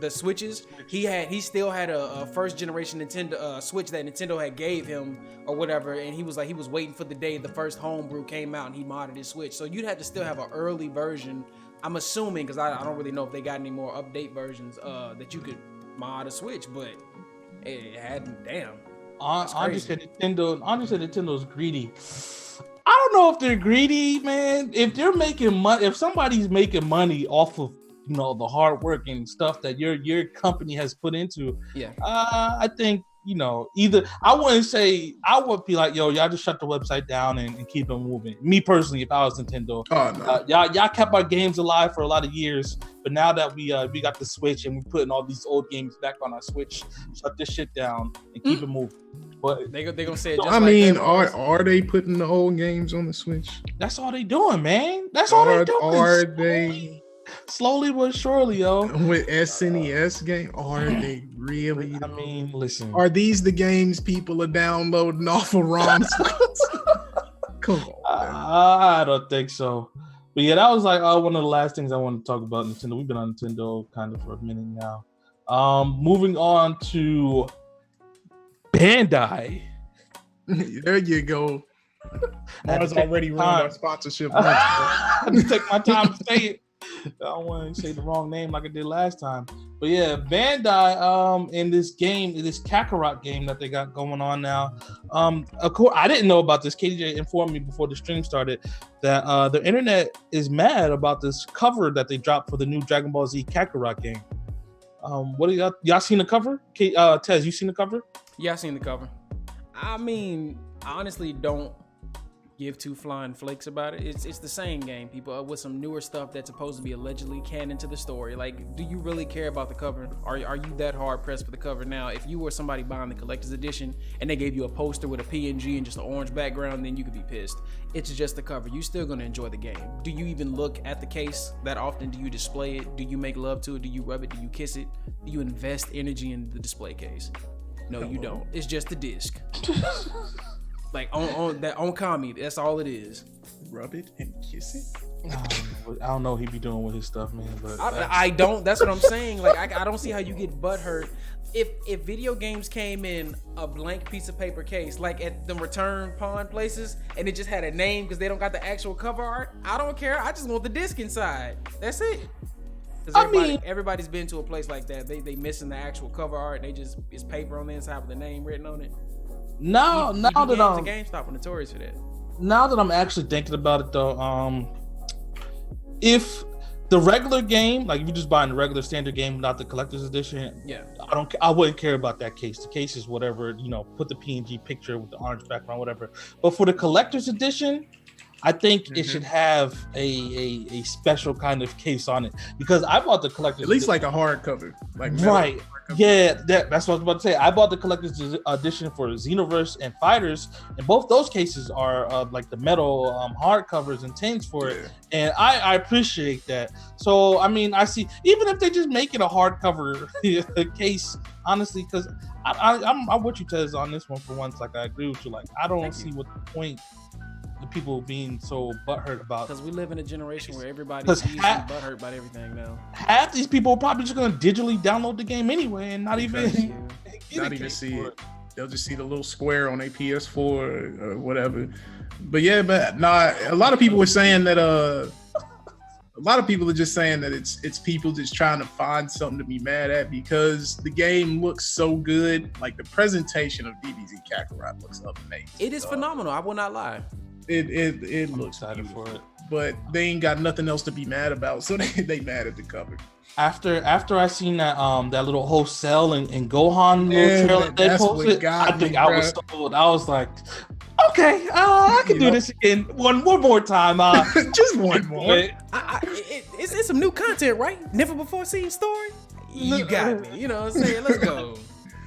the Switches, he still had a first generation Nintendo Switch that Nintendo had gave him or whatever, and he was waiting for the day the first homebrew came out and he modded his Switch. So you'd have to still have an early version. I'm assuming, because I don't really know if they got any more update versions that you could mod a Switch, but it hadn't. Damn. I just said Nintendo's greedy. I don't know if they're greedy, man. If they're making money, if somebody's making money off of the hard work and stuff that your company has put into, I think either I would be like, yo, y'all just shut the website down and keep it moving. Me personally, if I was Nintendo, y'all kept our games alive for a lot of years, but now that we got the Switch and we're putting all these old games back on our Switch, shut this shit down and keep it moving. But they gonna say it. Just I mean, are they putting the old games on the Switch? That's all they doing, man. That's all they doing. Are they? Slowly but surely, yo. With SNES game, are they really? I mean, listen. Are these the games people are downloading off of ROM? Come on. I don't think so. But yeah, that was like one of the last things I want to talk about Nintendo. We've been on Nintendo kind of for a minute now. Moving on to Bandai. There you go. Mars already ruined our sponsorship. I had to take my time to say it. I don't want to say the wrong name like I did last time. But yeah, Bandai in this game, this Kakarot game that they got going on now. Of course, I didn't know about this. KDJ informed me before the stream started that the internet is mad about this cover that they dropped for the new Dragon Ball Z Kakarot game. What do y'all seen the cover? Tez, you seen the cover? Yeah, I seen the cover. I mean, I honestly don't give two flying flakes about it. It's the same game, people, with some newer stuff that's supposed to be allegedly canon to the story. Like, do you really care about the cover? Are you that hard pressed for the cover? Now, if you were somebody buying the collector's edition and they gave you a poster with a PNG and just an orange background, then you could be pissed. It's just the cover. You're still gonna enjoy the game. Do you even look at the case that often? Do you display it? Do you make love to it? Do you rub it? Do you kiss it? Do you invest energy in the display case? No, you don't. It's just a disc. Like on Kami, that's all it is. Rub it and kiss it. I don't know what he be doing with his stuff, man. But I don't. That's what I'm saying. Like I don't see how you get butthurt if video games came in a blank piece of paper case, like at the return pawn places, and it just had a name because they don't got the actual cover art. I don't care. I just want the disc inside. That's it. Because everybody's been to a place like that. They missing the actual cover art. They just it's paper on the inside with the name written on it. Now that GameStop are notorious for that. Now that I'm actually thinking about it though, if the regular game, like if you just buying the regular standard game without the collector's edition, I wouldn't care about that case. The case is whatever, put the PNG picture with the orange background, whatever. But for the collector's edition, I think it should have a special kind of case on it, because I bought the collector's at least like a hardcover, like right. Yeah, that's what I was about to say. I bought the collector's edition for Xenoverse and Fighters, and both those cases are like the metal hardcovers and tins for it, and I appreciate that. So I see, even if they just make it a hardcover case, honestly, because I'm with you, Tez, on this one for once. Like I agree with you. Like I don't see what the point. The people being so butthurt about, because we live in a generation where everybody's butthurt about everything now. Half these people are probably just gonna digitally download the game anyway and not even see it. They'll just see the little square on a PS4 or whatever. But a lot of people were saying that a lot of people are just saying that it's people just trying to find something to be mad at because the game looks so good. Like the presentation of DBZ Kakarot looks amazing. It is phenomenal. I will not lie. It looks excited beautiful, for it, but they ain't got nothing else to be mad about, so they mad at the cover. After I seen that little whole Cell and Gohan little trailer they posted, I think I was sold. I was like, okay, I can do this again one more time. Just one more. It's some new content, right? Never before seen story. You got me. You know what I'm saying? Let's go.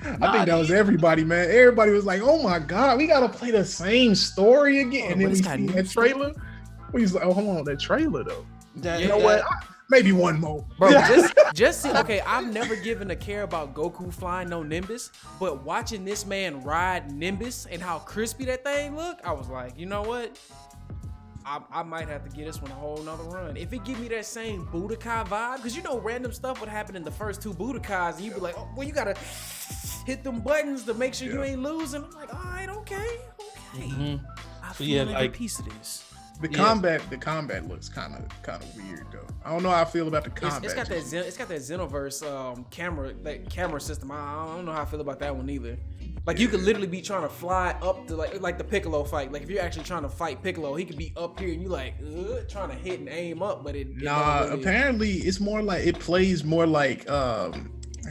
I think that was everybody, man. Everybody was like, "Oh my god, we gotta play the same story again." And then we see that trailer. We was like, "Oh, hold on, that trailer though." You know what? Maybe one more, bro. Just see. Okay, I've never given a care about Goku flying no Nimbus, but watching this man ride Nimbus and how crispy that thing look, I was like, you know what? I might have to get this one a whole nother run. If it give me that same Budokai vibe, because random stuff would happen in the first two Budokais, and you'd be like, oh, well, you gotta hit them buttons to make sure you ain't losing. I'm like, all right, okay. Mm-hmm. I feel like a piece of this. The combat looks kind of weird though. I don't know how I feel about the combat. It's got that Xenoverse camera system. I don't know how I feel about that one either. Like you could literally be trying to fly up to like the Piccolo fight. Like if you're actually trying to fight Piccolo, he could be up here and you like trying to hit and aim up, but it really... Apparently it's more like it plays more like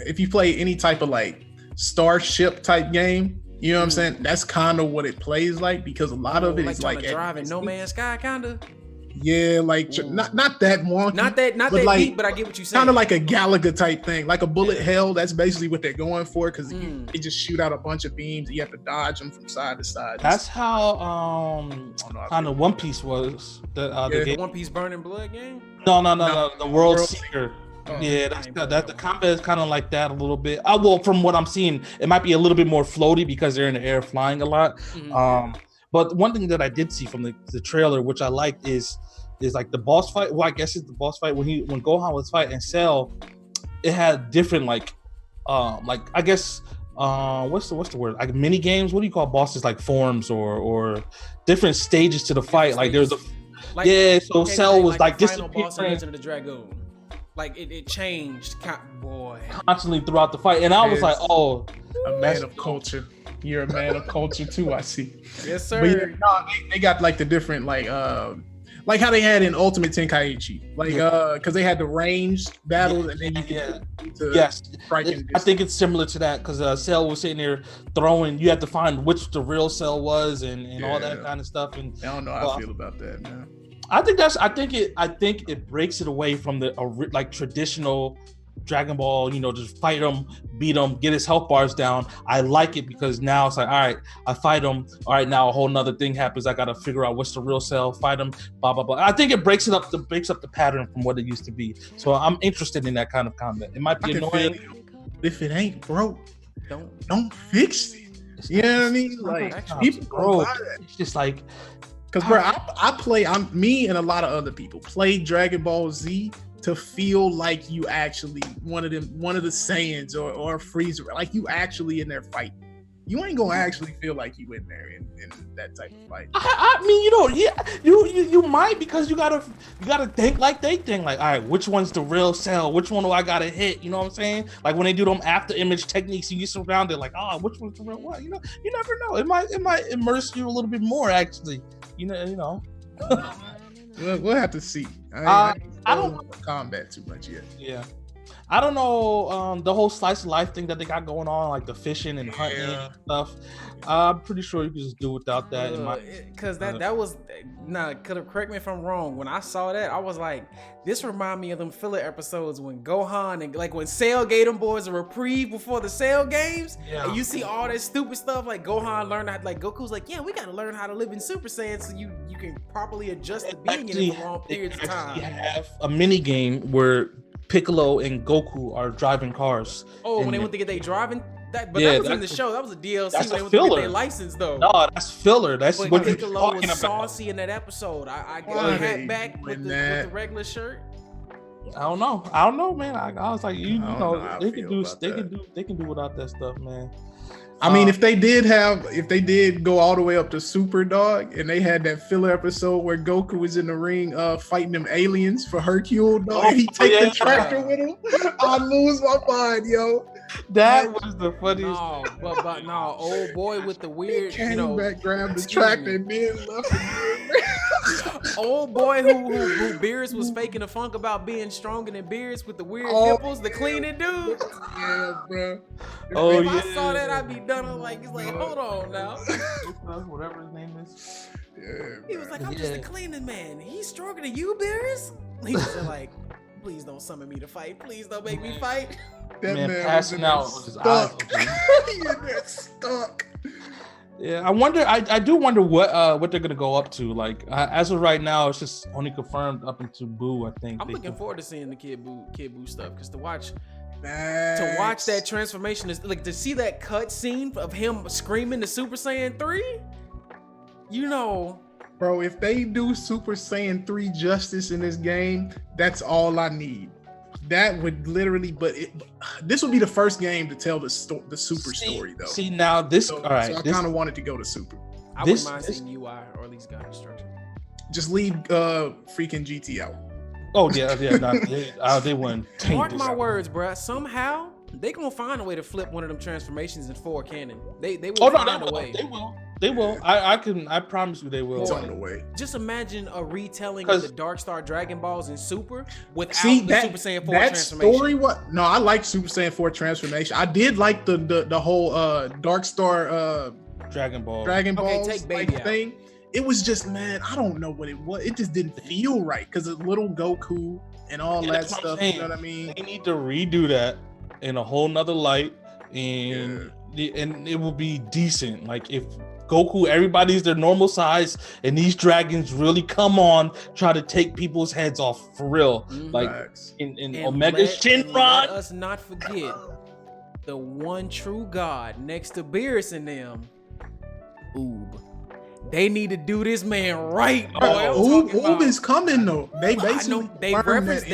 if you play any type of like Starship type game. You know what I'm saying? That's kind of what it plays like, because a lot of it is like driving No Man's Sky, kind of. Yeah, like not that wonky, not that like, deep, but I get what you're saying. Kind of like a Galaga type thing, like a bullet hell. That's basically what they're going for, because they just shoot out a bunch of beams. And you have to dodge them from side to side. That's how kind of One Piece was. The One Piece Burning Blood game. No, the World Seeker. The combat is kind of like that a little bit. Well, from what I'm seeing, it might be a little bit more floaty because they're in the air flying a lot. Mm-hmm. But one thing that I did see from the trailer, which I liked, is like the boss fight. Well, I guess it's the boss fight when Gohan was fighting Cell. It had different I guess what's the word? Like mini games. What do you call bosses? Like forms or different stages to the fight. Like there's so Cell was like this. Final boss in Legend of the Dragoon. Like it changed, constantly throughout the fight, and I was like, "Oh, a man of culture. You're a man of culture too." I see. Yes, sir. But they got like the different like how they had in Ultimate Tenkaichi, because they had the ranged battles, and then I think it's similar to that, because Cell was sitting there throwing. You had to find which the real Cell was, and all that kind of stuff. And I don't know how I feel about that, man. I think it breaks it away from the like traditional Dragon Ball, just fight him, beat him, get his health bars down. I like it because now it's like, all right, I fight him. All right, now a whole nother thing happens. I got to figure out what's the real Cell, fight him, blah, blah, blah. I think it breaks up the pattern from what it used to be. So I'm interested in that kind of combat. It might be annoying. If it ain't broke, don't fix it. You know what I mean? Like, people bro, it's just like, because me and a lot of other people play Dragon Ball Z to feel like you actually one of the Saiyans or Frieza, like you actually in there fighting. you ain't gonna actually feel like you in there in that type of fight. I mean, you might, because you gotta think like they think. Like, all right, which one's the real Cell? Which one do I gotta hit? You know what I'm saying? Like when they do them after image techniques, you get surrounded. Like, which one's the real one? You never know. It might immerse you a little bit more, actually. You know. We'll have to see. I don't know combat too much yet. Yeah. I don't know the whole slice of life thing that they got going on, like the fishing and hunting and stuff. I'm pretty sure you can just do without that. Because that was correct me if I'm wrong. When I saw that, I was like, this remind me of them filler episodes when Gohan and like when Cell gave them boys a reprieve before the Cell games, and you see all that stupid stuff like Gohan learned how, like Goku's like, yeah, we gotta learn how to live in Super Saiyan so you can properly adjust to being in it for long periods of time. You have a mini game where Piccolo and Goku are driving cars. Oh, when they went to get their driving? That was in the show. That was a DLC when they went to get their license, though. No, that's filler. That's but what Piccolo you're talking was about. saucy in that episode. I got hat back with the regular shirt. I don't know, man. I was like, they can do without that stuff, man. I mean, if they did go all the way up to Super Dog, and they had that filler episode where Goku was in the ring fighting them aliens for Hercule, dog, and he take the tractor with him, I'd lose my mind, yo. That was the funniest. No, but no, old boy with the weird, came back, grabbed the tractor, and then left again. Old boy who Beerus was faking a funk about being stronger than Beerus with the weird nipples, the cleaning dude. Yeah, bro. If I saw that, I'd be done. I'm like, hold on now. Whatever his name is. Yeah, he was like, I'm just a cleaning man. He's stronger than you, Beerus? He was like, please don't summon me to fight. Please don't make me fight. That man passing out with his eyes open. He in there stuck. Yeah, I do wonder what they're gonna go up to. Like as of right now, it's just only confirmed up into Boo. I think I'm looking forward to seeing the Kid Boo stuff, because to watch that transformation is like to see that cut scene of him screaming to Super Saiyan 3. Bro, if they do Super Saiyan 3 justice in this game, that's all I need. That would literally, this would be the first game to tell the Super story, though. See now this, so, all right. So I kind of wanted to go to Super. I wouldn't mind seeing UI or at least guide instruction. Just leave freaking GT out. Oh yeah, they wouldn't. Mark my words, bro. Somehow they gonna find a way to flip one of them transformations in 4 canon. They will find a way. They will. I promise you they will. It's on the way. Just imagine a retelling of the Dark Star Dragon Balls in Super without the Super Saiyan 4 transformation. Story, No, I like Super Saiyan 4 transformation. I did like the whole Dark Star Dragon Balls take baby thing. It was just, man, I don't know what it was. It just didn't feel right because of little Goku and all that stuff. You know what I mean? They need to redo that in a whole nother light, and it will be decent. Like if Goku, everybody's their normal size, and these dragons really come on, try to take people's heads off for real. Like in Omega Shenron. Let us not forget the one true God next to Beerus and them, Oob. They need to do this man right, boy. Oob is coming though. They basically they referenced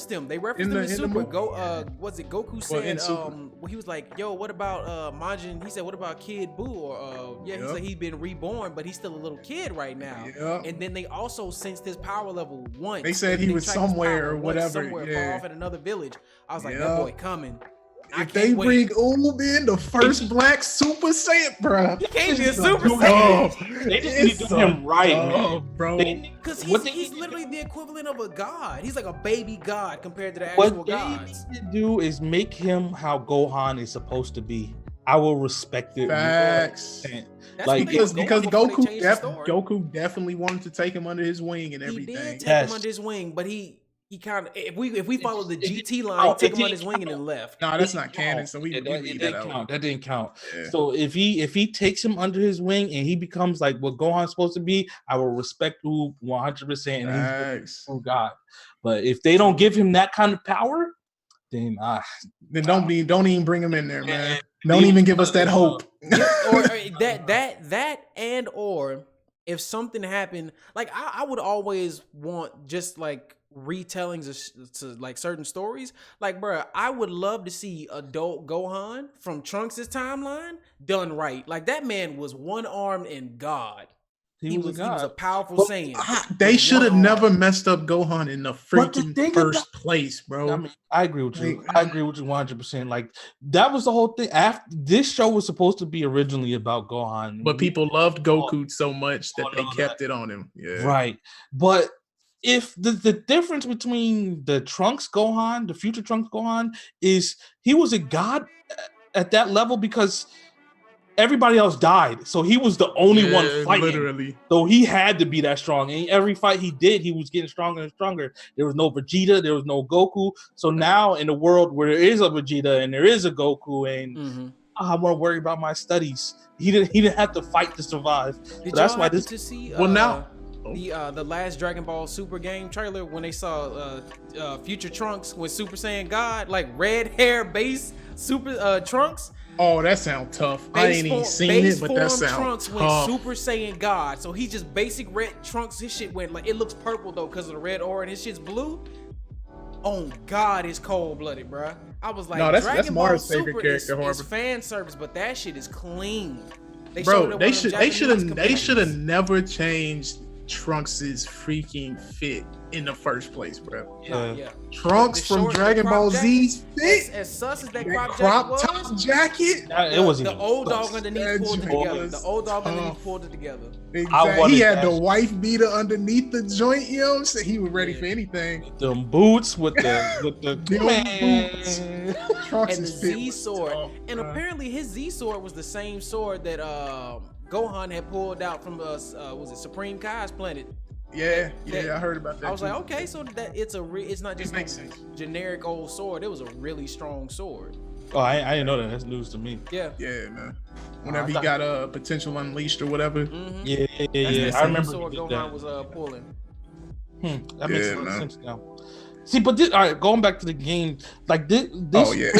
him. They referenced him in Super. Was it Goku said? He was like, "Yo, what about Majin?" He said, "What about Kid Buu?" Or he said he's been reborn, but he's still a little kid right now. Yeah. And then they also sensed his power level once. They said he was somewhere or whatever, somewhere far off in another village. I was like, that boy coming. If they bring Oob in, the first black Super Saiyan, bro. He can't be a Super Saiyan. They just need to do him right, man. Bro. Because he's literally the equivalent of a god. He's like a baby god compared to the actual gods. What they need to do is make him how Gohan is supposed to be. I will respect it. Facts. Like because Goku definitely wanted to take him under his wing and everything. He did take him under his wing, but he kind of, if we follow the GT line, he took him on his wing and then left. No, that's not canon, so we that didn't count. Yeah. So if he takes him under his wing and he becomes like what Gohan's supposed to be, I will respect Oob 100%. And he's God. But if they don't give him that kind of power, then don't even bring him in there, man. Don't even give us that hope. Or that or if something happened, like I would always want just like retellings to like certain stories. Like, bro, I would love to see adult Gohan from Trunks' timeline done right. Like, that man was one-armed and God. He was a powerful Saiyan. They should have never messed up Gohan in the freaking first place, bro. I mean, I agree with you. I agree with you 100%. Like, that was the whole thing. After this show was supposed to be originally about Gohan, but people loved Goku so much that they kept it on him. Yeah, right. But if the difference between the Trunks Gohan, the future Trunks Gohan, is he was a god at that level because everybody else died, so he was the only one fighting. Literally. So he had to be that strong. And every fight he did, he was getting stronger and stronger. There was no Vegeta, there was no Goku. So now in a world where there is a Vegeta and there is a Goku, and I want to worry about my studies. He didn't have to fight to survive. So that's why this. To see, now. The last Dragon Ball Super game trailer when they saw future Trunks with Super Saiyan God, like red hair base Super Trunks. Oh, that sounds tough. I ain't even seen it, but that sounds Trunks went Super Saiyan God. So he just basic red Trunks. His shit went like, it looks purple though because of the red aura, and his shit's blue. Oh God, it's cold blooded, bro. I was like, no, that's Mars' favorite character. It's fan service, but that shit is clean. They should have never changed Trunks' freaking fit in the first place, bro. Yeah. Trunks from Dragon Ball Z's fit. As sus as that crop top jacket. It was the old dog underneath pulled it together. The old dog underneath pulled it together. Exactly. He had the wife beater underneath the joint, you know what I'm saying? He was ready for anything. Them boots with the boots. And the Z sword. And apparently his Z sword was the same sword that Gohan had pulled out from was it Supreme Kai's planet? Yeah, I heard about that. I was like, okay, so that it's not just a generic old sword. It was a really strong sword. Oh, I didn't know that. That's news to me. Yeah, man. Whenever he got a potential unleashed or whatever. Mm-hmm. Yeah. I remember sword Gohan was pulling. That makes a lot of sense now. See, but all right, going back to the game, like this. Oh yeah.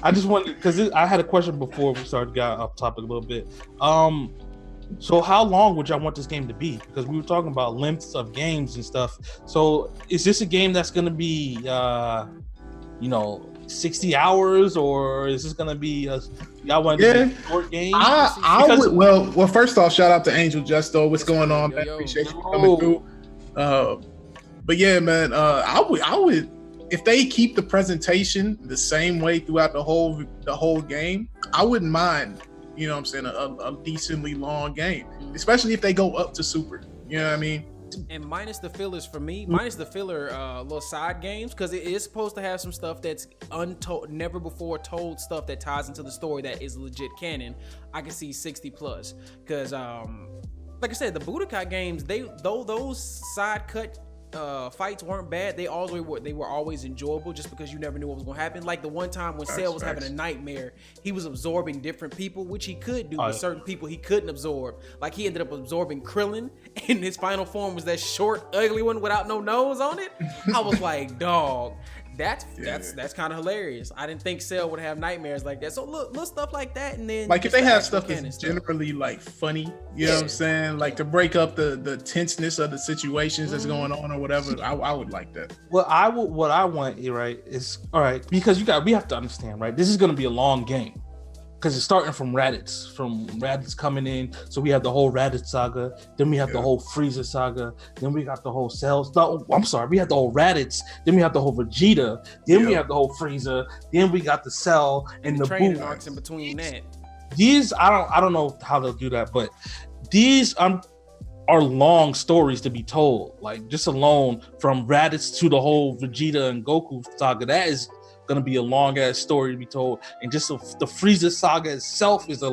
I just wanted because I had a question before we started got off topic a little bit. So how long would y'all want this game to be? Because we were talking about lengths of games and stuff. So is this a game that's going to be, 60 hours, or is this going to be y'all want to be a short game? I would. Well, first off, shout out to Angel Justo. What's going on, man? Appreciate you coming through. But yeah, man, I would if they keep the presentation the same way throughout the whole game, I wouldn't mind. You know what I'm saying? A decently long game, especially if they go up to Super. You know what I mean? And minus the fillers for me, minus the filler little side games, because it is supposed to have some stuff that's untold, never before told stuff that ties into the story that is legit canon. I can see 60 plus, because like I said, the Budokai games, those side cut fights weren't bad. They were always enjoyable just because you never knew what was going to happen. Like the one time when Cell was having a nightmare, he was absorbing different people, which he could do, but certain people he couldn't absorb. Like he ended up absorbing Krillin, and his final form was that short, ugly one without no nose on it. I was like, dog. That's kind of hilarious. I didn't think Cell would have nightmares like that. So little stuff like that, and then like if they have stuff that's generally like funny, you know what I'm saying, like to break up the tenseness of the situations that's going on or whatever. I would like that. What I want, right, is all right, because we have to understand, right, this is going to be a long game. Because it's starting from Raditz coming in. So we have the whole Raditz saga. Then we have the whole Frieza saga. Then we got the whole Cell. No, I'm sorry. We have the whole Raditz. Then we have the whole Vegeta. Then we have the whole Frieza. Then we got the Cell and the training arcs in between that. These, I don't know how they'll do that, but these are long stories to be told. Like just alone from Raditz to the whole Vegeta and Goku saga, that is gonna be a long ass story to be told, and just the Frieza saga itself is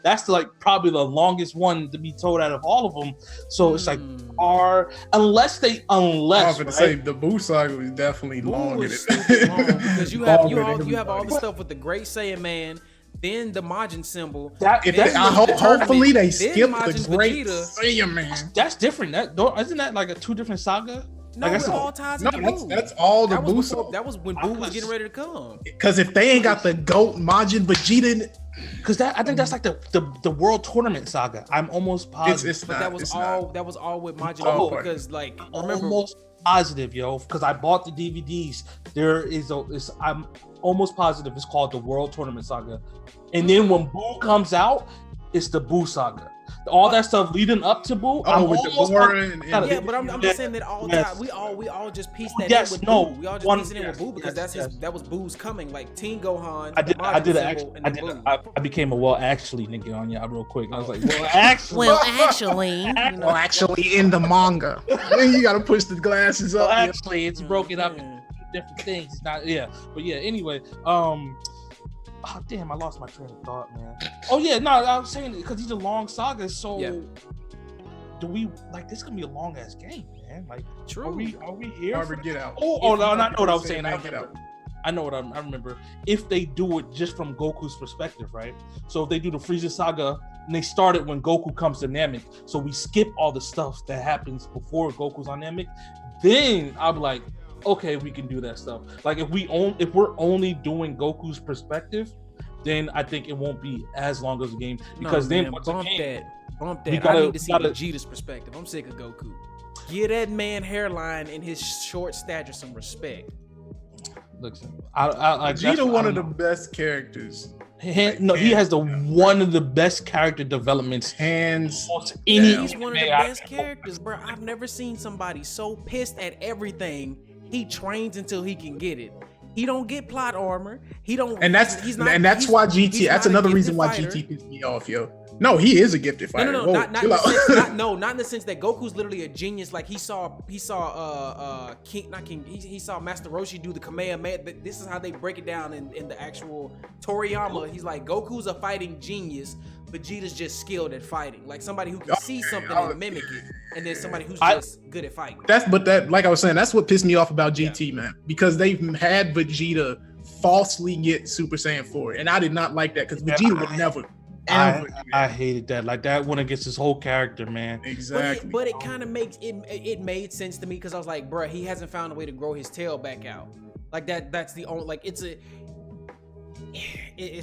that's like probably the longest one to be told out of all of them. So it's like unless I was gonna say the Boo saga is definitely longer because you have all the stuff with the Great Saiyan Man, then the Majin symbol. Hopefully they skip the Great Saiyan Man. That's different. Isn't that like a two different saga? No, it all ties into Boo. That's all the Boo. That was when Boo was getting ready to come. Because if they ain't got the GOAT, Majin, Vegeta, because I think that's like the World Tournament saga. I'm almost positive. It's not, that was all with Majin Buu, because like remember positive, yo, because I bought the DVDs. I'm almost positive it's called the World Tournament Saga. And then when Boo comes out, it's the Boo Saga. All that stuff leading up to Boo. With the yeah, but I'm just saying that all time we all just pieced that in with Boo. We all just pieced it in with Boo because that was Boo's coming. Like Teen Gohan. I became a actually nigga on y'all real quick. I was like, actually, actually in the manga. Then you gotta push the glasses up. Actually, it's broken up into different things. It's not, but anyway, oh damn, I lost my train of thought, man. Oh yeah, no, I was saying because these are long sagas, so do we like this? Gonna be a long ass game, man. Like, true. Are we here? Harvard, get out. Oh no, I know what I was saying. I know what I remember. If they do it just from Goku's perspective, right? So if they do the Frieza saga and they start it when Goku comes to Namek, so we skip all the stuff that happens before Goku's on Namek, then I'll be like, okay, we can do that stuff. Like if we're only doing Goku's perspective, then I think it won't be as long as a game because then bump that. I need to see Vegeta's perspective. I'm sick of Goku. Give that man hairline and his short stature some respect. Listen, Vegeta one of the best characters. He has one of the best character developments. He's one of the best characters, bro. I've never seen somebody so pissed at everything. He trains until he can get it. He don't get plot armor. He don't. And that's why GT. That's another reason why GT pissed me off, yo. No, he is a gifted fighter. No, not in the sense that Goku's literally a genius. Like he saw he saw Master Roshi do the Kamehameha. This is how they break it down in the actual Toriyama. He's like, Goku's a fighting genius. Vegeta's just skilled at fighting. Like somebody who can see something and mimic it, and then somebody who's just good at fighting. Like I was saying, that's what pissed me off about GT, man. Because they've had Vegeta falsely get Super Saiyan 4, and I did not like that because Vegeta would never. I hated that. Like that went against his whole character, man. Exactly. But it kind of makes it made sense to me because I was like, bruh, he hasn't found a way to grow his tail back out. Like that's the only it's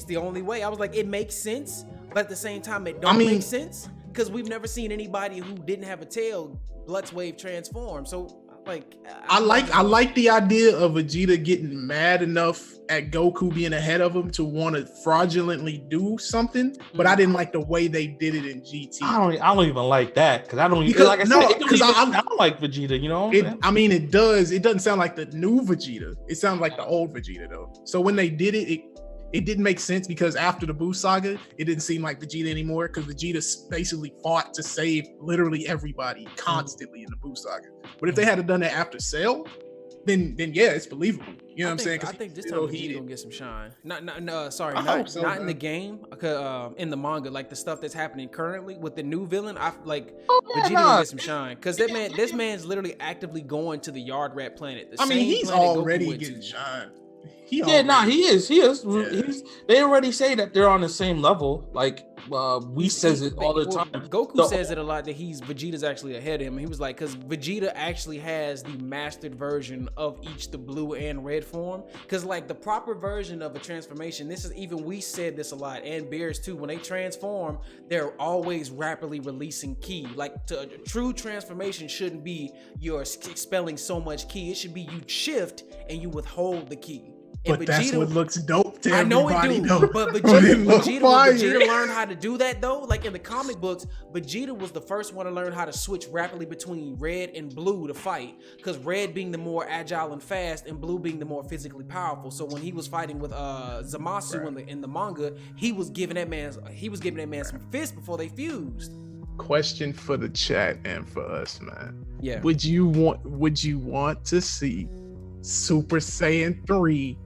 the only way. I was like, it makes sense, but at the same time, it don't make sense because we've never seen anybody who didn't have a tail Blutz Wave transform. So like, I like the idea of Vegeta getting mad enough at Goku being ahead of him to want to fraudulently do something, but I didn't like the way they did it in GT. I don't even like that because I don't even like I said, because I don't like Vegeta. You know, it does. It doesn't sound like the new Vegeta. It sounds like the old Vegeta though. So when they did it, it didn't make sense because after the Buu saga, it didn't seem like Vegeta anymore because Vegeta basically fought to save literally everybody constantly in the Buu saga. But if they had done that after Cell, then yeah, it's believable. You know what I'm saying? I think this time Vegeta gonna get some shine. Not in the game, in the manga, like the stuff that's happening currently with the new villain. Vegeta gonna get some shine because this man's literally actively going to the Yard Rat planet. He's already getting shine. He is. Yeah. They already say that they're on the same level. Like says it all the time. Goku says it a lot that Vegeta's actually ahead of him. He was like, because Vegeta actually has the mastered version of each the blue and red form. Because like the proper version of a transformation, we said this a lot, and Bears too. When they transform, they're always rapidly releasing ki. Like a true transformation shouldn't be you're expelling so much ki. It should be you shift and you withhold the ki. But Vegeta, that's what looks dope to everybody. I know it do, though. but Vegeta learned how to do that though. Like in the comic books, Vegeta was the first one to learn how to switch rapidly between red and blue to fight. Because red being the more agile and fast, and blue being the more physically powerful. So when he was fighting with Zamasu in the manga, he was giving that man some fists before they fused. Question for the chat and for us, man. Yeah. Would you want to see Super Saiyan 3?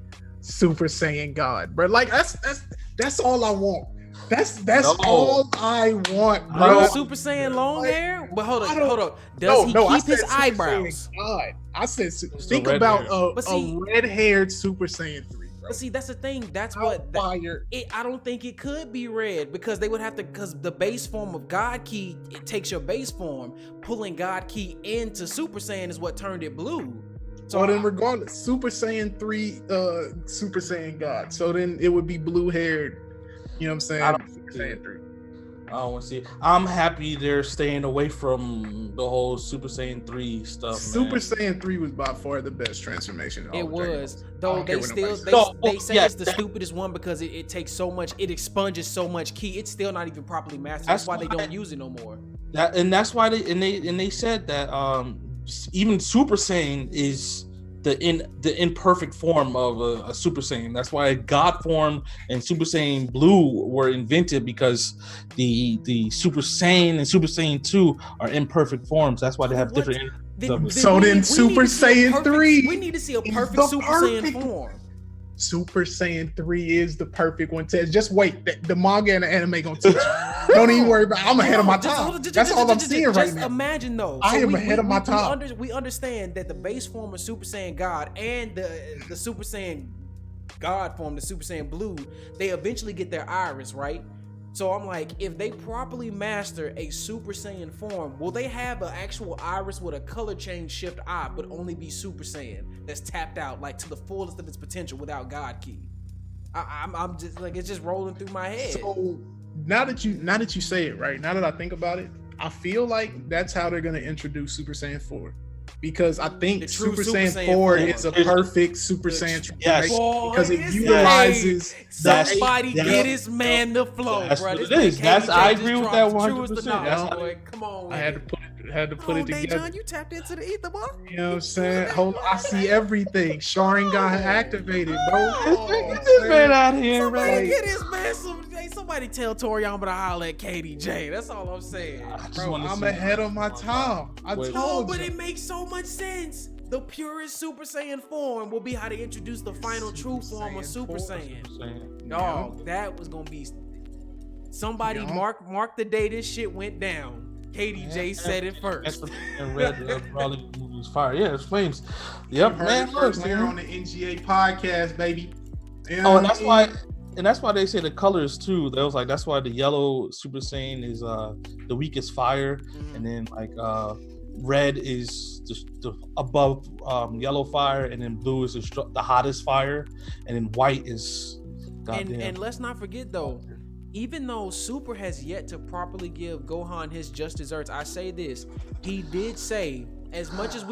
Super Saiyan God, bro. Like that's all I want. That's all I want, bro. Super Saiyan long hair? But hold on. Does he keep his eyebrows? God. I said think about a red-haired Super Saiyan 3. But see, that's the thing. That's what I don't think it could be red because they would have to, because the base form of God Ki, it takes your base form. Pulling God Ki into Super Saiyan is what turned it blue. So then regardless, Super Saiyan 3, Super Saiyan God. So then it would be blue haired. You know what I'm saying? Super Saiyan 3. I want to see. I'm happy they're staying away from the whole Super Saiyan 3 stuff. Super Saiyan 3 was by far the best transformation. It was, though they say it's the stupidest one because it takes so much, it expunges so much ki. It's still not even properly mastered. That's why they don't use it no more. That's why they said that even Super Saiyan is the imperfect form of a Super Saiyan. That's why God form and Super Saiyan Blue were invented, because the Super Saiyan and Super Saiyan 2 are imperfect forms. That's why they have different. So then Super Saiyan 3. We need to see a perfect Super Saiyan form. Super Saiyan 3 is the perfect one. Just wait. The manga and the anime gonna teach you. Don't even worry about it. I'm ahead of my time. That's all I'm seeing right now. Just imagine though. I am ahead of my time. We understand that the base form of Super Saiyan God and the Super Saiyan God form, the Super Saiyan Blue, they eventually get their iris, right? So I'm like, if they properly master a Super Saiyan form, will they have an actual iris with a color change shift eye, but only be Super Saiyan that's tapped out like to the fullest of its potential without God Ki? I'm just like, it's just rolling through my head. So now that you say it, right, now that I think about it, I feel like that's how they're gonna introduce Super Saiyan 4. Because I think Super Saiyan 4 is a perfect Super Saiyan transformation because it utilizes. Somebody get his man the flow, bro. I agree with that 100%. Come on, I had to put it together. John, you tapped into the ether, boy. You know what I'm saying? Hold on, I see everything. Sharingan activated, bro. This man out here, somebody get his man somebody tell Toriyama to holler at KDJ. That's all I'm saying. Bro, I'm ahead of my time. I told you. But it makes so much sense. The purest Super Saiyan form will be how they introduce the final true form of Super Saiyan. Dog, that was gonna be. Somebody mark the day this shit went down. KDJ said it first. And Red probably was fire. Yeah, it's flames. Yep, man. First here on the NGA podcast, baby. And that's why they say the colors too. They was like, that's why the yellow Super Saiyan is the weakest fire, and then like red is just the above yellow fire, and then blue is the hottest fire, and then white is goddamn. And let's not forget though, even though Super has yet to properly give Gohan his just desserts, I say this, he did say, as much as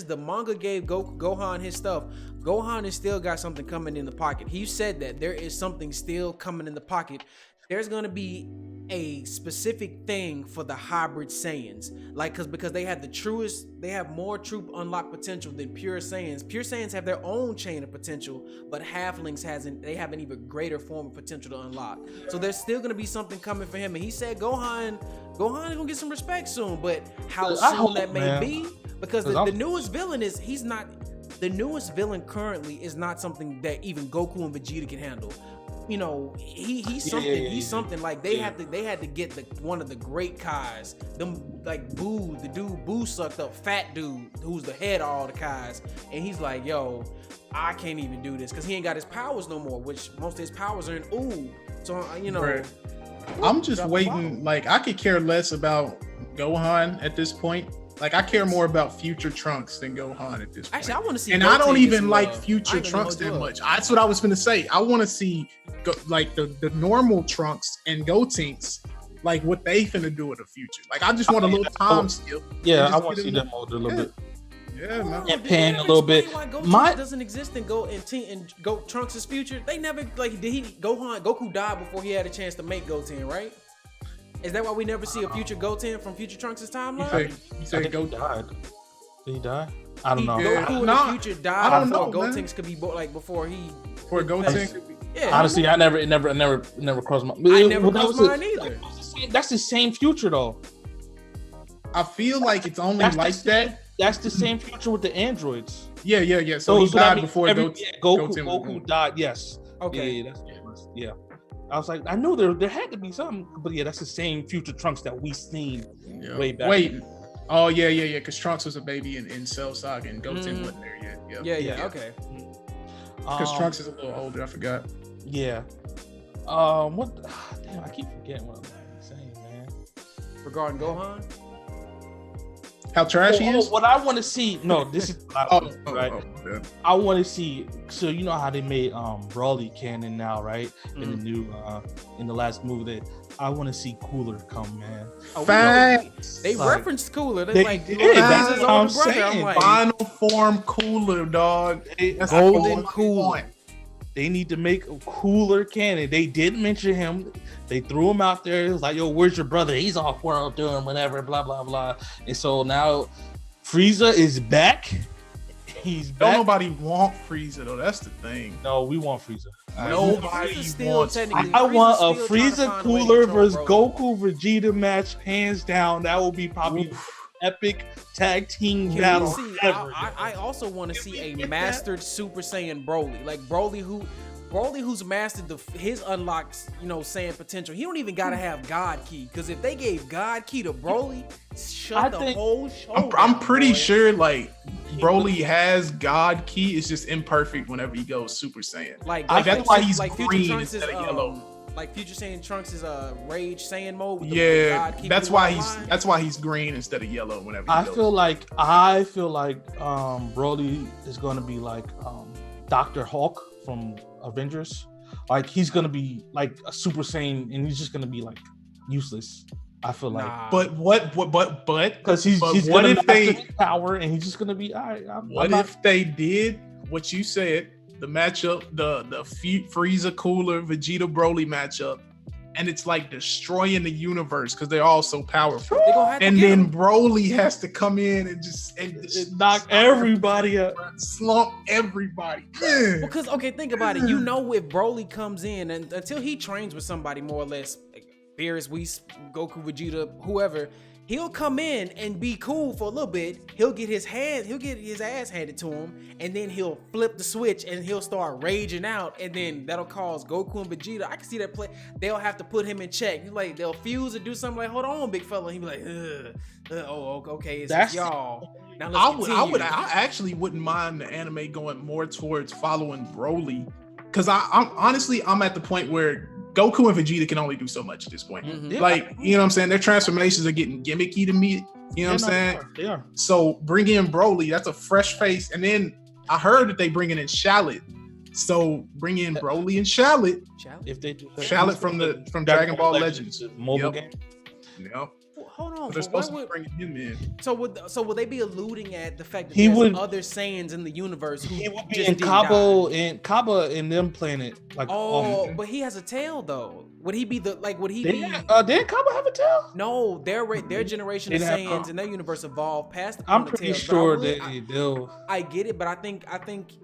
the manga gave Gohan his stuff, Gohan has still got something coming in the pocket. He said that there is something still coming in the pocket. There's gonna be a specific thing for the hybrid Saiyans, like because they have more true unlocked potential than pure Saiyans. Pure Saiyans have their own chain of potential, but halflings have an even greater form of potential to unlock. So there's still gonna be something coming for him, and he said Gohan is gonna get some respect soon, but how soon that may be, because the newest villain the newest villain currently is not something that even Goku and Vegeta can handle. You know, he's something like they had to get one of the great Kais, them like Boo, the dude Boo sucked up, fat dude who's the head of all the Kais, and he's like, yo, I can't even do this because he ain't got his powers no more, which most of his powers are in Ooh. So you know, right. I'm just waiting. Like I could care less about Gohan at this point. Like I care more about Future Trunks than Gohan at this point. Actually, I want to see. And I don't even like Future Trunks that much. That's what I was gonna say. I want to see like the normal Trunks and Gotenks, like what they finna do in the future. Like I just want a little time skip. Yeah, I want to see them older a little bit. Yeah, man. And pan a little bit. Why doesn't exist in Trunks' future? They never Goku died before he had a chance to make Goten, right? Is that why we never see a future Goten from Future Trunks' timeline? You say Goku died. Did he die? I don't know. Goku in the future died before Gotenks could be like before Goten could be. Yeah. Honestly, I never crossed my. I never crossed mine either. That's the same future though. I feel like it's only that. That's the same future with the androids. Yeah. So he died before Goku died. Yes. Okay. Yeah. I was like, I knew there had to be something, but yeah, that's the same Future Trunks that we seen way back. Wait. Oh yeah. Because Trunks was a baby in Cell Saga and Goten wasn't there yet. Yeah. Okay. Because Trunks is a little older. I forgot. Yeah. What? Damn, I keep forgetting what I'm saying, man. Regarding Gohan. How trash he is? What I want to see, this is right. Yeah. I want to see. So you know how they made Broly canon now, right? In the new, in the last movie, that I want to see Cooler come, man. They referenced Cooler. They like, did. That's That's what I'm brother. saying. I'm like, Final form Cooler, dog. That's Golden Cooler. They need to make a Cooler canon. They did mention him. They threw him out there. It was like, yo, where's your brother? He's off world doing whatever, blah, blah, blah. And so now Frieza is back. He's back. Don't nobody want Frieza, though. That's the thing. No, we want Frieza. Nobody wants Frieza. I want a Frieza Cooler versus Goku Vegeta match, hands down. That will be probably epic tag team battle ever. I also want to see a mastered Super Saiyan Broly, like Broly who's mastered his unlocks, Saiyan potential. He don't even gotta have God Ki, because if they gave God Ki to Broly, shut the whole show. I'm pretty sure like Broly has God Ki. It's just imperfect whenever he goes Super Saiyan. That's why he's green instead of yellow. Like Future Saiyan Trunks is Rage Saiyan mode. With that's why he's green instead of yellow whenever he goes. I feel like Broly is gonna be like Dr. Hulk from Avengers. Like he's gonna be like a Super Saiyan and he's just gonna be like useless. I feel like, but because he's what gonna if they power and he's just gonna be all right. What if they did what you said? The matchup, the Frieza Cooler Vegeta Broly matchup, and it's like destroying the universe because they're all so powerful. And then Broly has to come in and just knock everybody up, slump everybody. Because think about it. If Broly comes in and until he trains with somebody more or less, like Beerus, Whis, Goku, Vegeta, whoever. He'll come in and be cool for a little bit. He'll get his ass handed to him, and then he'll flip the switch and he'll start raging out, and then that'll cause Goku and Vegeta. I can see that play. They'll have to put him in check. Like they'll fuse or do something like, hold on, big fella. He'll be like, okay, it's y'all. Now I actually wouldn't mind the anime going more towards following Broly, because I'm at the point where Goku and Vegeta can only do so much at this point. Mm-hmm. Like, you know what I'm saying? Their transformations are getting gimmicky to me. You know what I'm saying? They are. So bring in Broly, that's a fresh face. And then I heard that they bringing in Shallot. So bring in Broly and Shallot. If they do Shallot from Dragon Ball Legends. Mobile game. Yep. Hold on. They're supposed to be bringing him in. So would they be alluding at the fact that there's other Saiyans in the universe who just didn't die? Kaba and them planet? Like, but he has a tail though. Would he be Did Kaba have a tail? No, their generation of Saiyans in their universe evolved past. I'm pretty sure they'll. I get it, but I think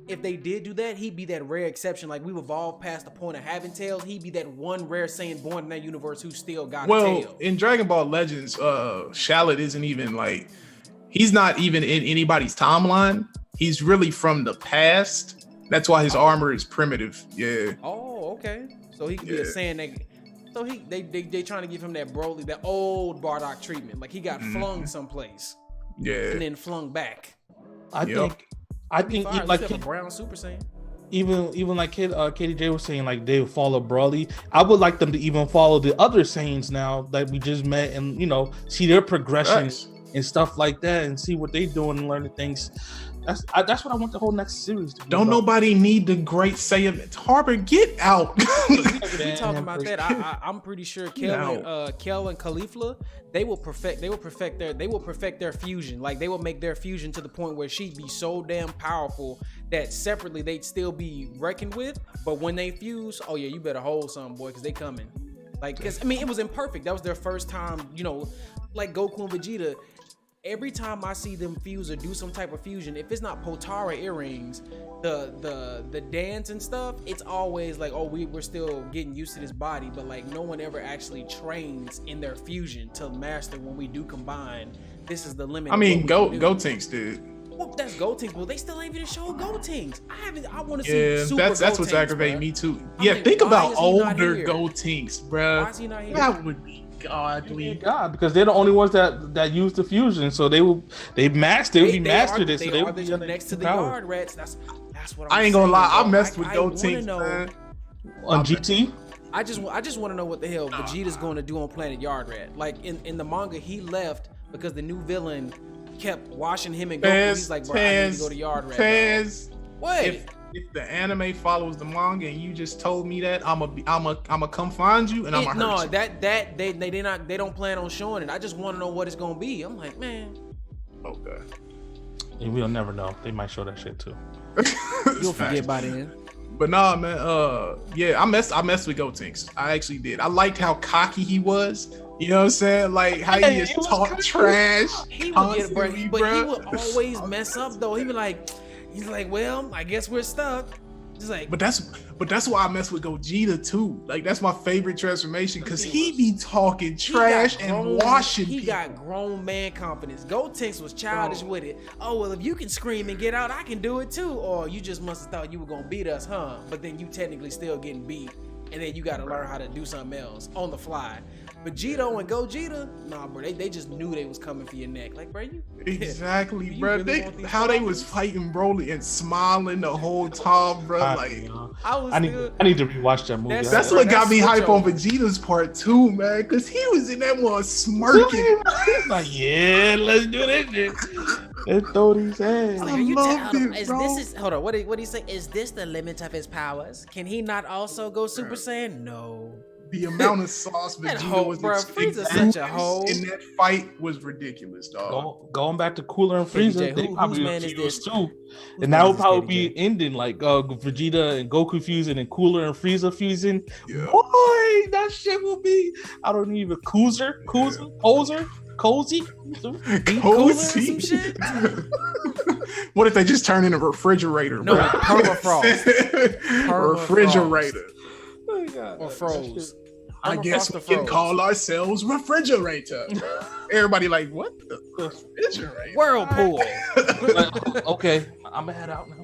if they did do that, he'd be that rare exception. Like we've evolved past the point of having tails. He'd be that one rare Saiyan born in that universe who still got a tail. Well, in Dragon Ball Legends, Shallot isn't even like, he's not even in anybody's timeline. He's really from the past. That's why his armor is primitive. Yeah. Oh, okay. So he could be a Saiyan that. So they trying to give him that Broly, that old Bardock treatment. Like he got flung someplace. Yeah. And then flung back. I think like a brown Super Saiyan. Even like KDJ was saying, like they follow Broly. I would like them to even follow the other Saiyans now that we just met, and see their progression and stuff like that, and see what they doing and learning things. That's what I want the whole next series to be. Don't nobody need the great Saiyan. Harbor, get out. If we talking about that, I'm pretty sure Kel and Caulifla, they will perfect their fusion. Like they will make their fusion to the point where she'd be so damn powerful that separately they'd still be reckoned with. But when they fuse, oh yeah, you better hold something, boy, because they coming. Like, because it was imperfect. That was their first time, like Goku and Vegeta. Every time I see them fuse or do some type of fusion, if it's not Potara earrings, the dance and stuff, it's always like, oh, we're still getting used to this body, but like no one ever actually trains in their fusion to master when we do combine. This is the limit. I mean, Gotenks did. Well, that's Gotenks. Well, they still ain't even show Gotenks. I want to see super that's what's aggravating me too. Think about older Gotenks, bro. Why is he not here? That would be godly. God, because they're the only ones that use the fusion, so they mastered it. So they would be next to the yard rats. That's what I ain't gonna lie. I messed with Gotenks, man. On GT. I just want to know what the hell Vegeta's going to do on Planet Yard Rat. Like in the manga, he left because the new villain kept washing him and Goku. He's like, bro, I need to go to Yard Rat. What? if the anime follows the manga and you just told me that, I'ma come find you and I'ma hurt you. No, they don't plan on showing it. I just want to know what it's gonna be. I'm like, man. Okay. And we'll never know. They might show that shit too. You'll forget by then. But nah, man. Yeah, I messed with Gotenks. I actually did. I liked how cocky he was. You know what I'm saying? Like how he just talk trash. He would get, but he would always mess up though. He's like, well, I guess we're stuck. Just like, but that's why I mess with Gogeta too. Like that's my favorite transformation because he be talking trash and washing. He got grown man confidence. Gotenks was childish with it. Oh well, if you can scream and get out, I can do it too. Or you just must have thought you were gonna beat us, huh? But then you technically still getting beat, and then you got to learn how to do something else on the fly. Vegito and Gogeta, nah, bro, they just knew they was coming for your neck. Like, bro, you exactly, bro. How they was fighting Broly and smiling the whole time, bro. Like, I need to rewatch that movie. That's what got me hype on Vegeta's part too, man. Because he was in that one smirking. Like, yeah, let's do this shit. Let's throw these hands. Hold on, what did he say? Is this the limit of his powers? Can he not also go Super Saiyan? No. The amount of sauce Vegeta was such a hoe in that fight was ridiculous, dog. Going back to Cooler and Frieza, they probably man is this too, and that would probably be ending like Vegeta and Goku fusing and Cooler and Frieza fusing. Yeah. Boy, that shit will be. I don't even Cozy. Some shit. What if they just turn in a refrigerator? No, permafrost. Refrigerator. Oh God. Or froze. I guess we can call ourselves refrigerator. Everybody like, what the refrigerator? Whirlpool. Okay, I'm gonna head out now.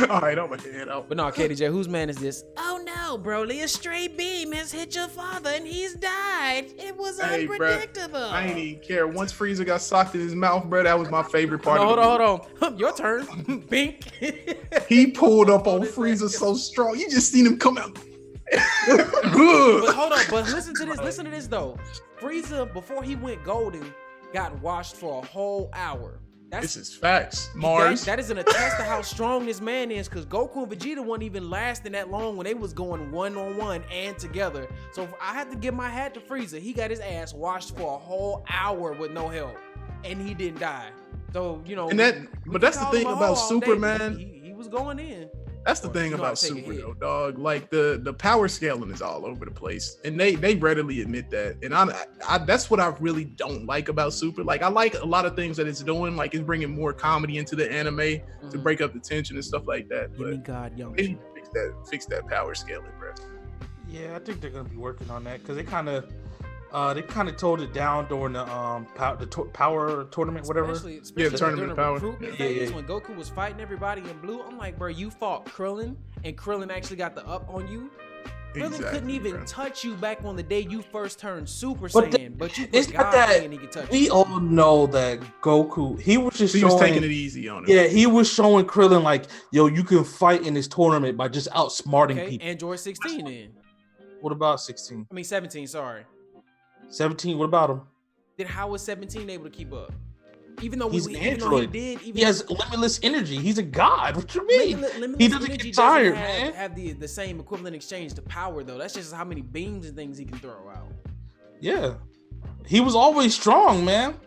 All right, I'm gonna head out. But no, KDJ, whose man is this? Oh no, Broly, a stray beam has hit your father and he's died. It was unpredictable. Bro, I ain't even care. Once Frieza got socked in his mouth, bro, that was my favorite part. Hold on. Your turn. Bink. He pulled up on Frieza so strong. You just seen him come out. But hold on, but listen to this though. Frieza, before he went golden, got washed for a whole hour. This is facts. Mars. That is an attest to how strong this man is, because Goku and Vegeta weren't even lasting that long when they was going 1-on-1 and together. So I have to give my hat to Frieza. He got his ass washed for a whole hour with no help, and he didn't die. So but that's the thing about Superman. He was going in. That's the thing about Super though, dog. Like the power scaling is all over the place, and they readily admit that. And I that's what I really don't like about Super. Like I like a lot of things that it's doing, like it's bringing more comedy into the anime to break up the tension and stuff like that. But they need to fix that power scaling, bro. Yeah, I think they're gonna be working on that because they kind of toned it down during the power tournament, whatever. Especially tournament power. When Goku was fighting everybody in blue, I'm like, bro, you fought Krillin, and Krillin actually got the up on you. Krillin couldn't even touch you back on the day you first turned Super Saiyan, but you put God and he could touch you. We all know that Goku, he was taking it easy on him. Yeah, he was showing Krillin like, yo, you can fight in this tournament by just outsmarting people. Android 16 then. What about 16? 17, sorry. 17, what about him? Then how was 17 able to keep up? Even though he's an android. He has limitless energy. He's a god. What you mean? He doesn't get tired, man. Have the same equivalent exchange to power though. That's just how many beams and things he can throw out. Yeah, he was always strong, man.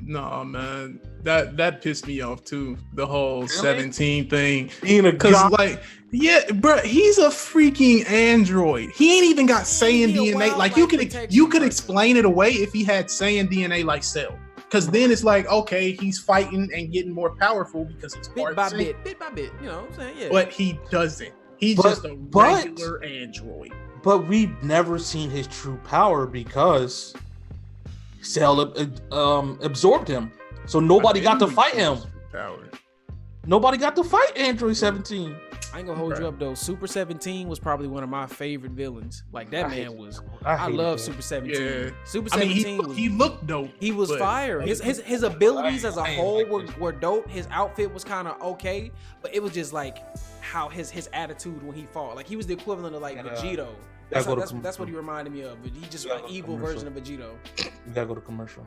No, man, that pissed me off too. The whole 17 thing, being a god. Like, yeah, bro, he's a freaking android. He ain't even got Saiyan DNA. Like you could explain it away if he had Saiyan DNA like Cell. Because then it's like, okay, he's fighting and getting more powerful because it's bit by bit. You know what I'm saying? Yeah. But he doesn't. He's just a regular android. But we've never seen his true power because Cell absorbed him. So nobody got to fight him. Nobody got to fight Android 17. I ain't gonna hold you up though. Super 17 was probably one of my favorite villains. Like that man was. I love Super 17. Yeah. Super 17. He looked dope. He was fire. His abilities as a whole were dope. His outfit was kind of okay, but it was just like how his attitude when he fought. Like he was the equivalent of like Vegito. That's what he reminded me of. But he just an evil version of Vegito. We gotta go to commercial.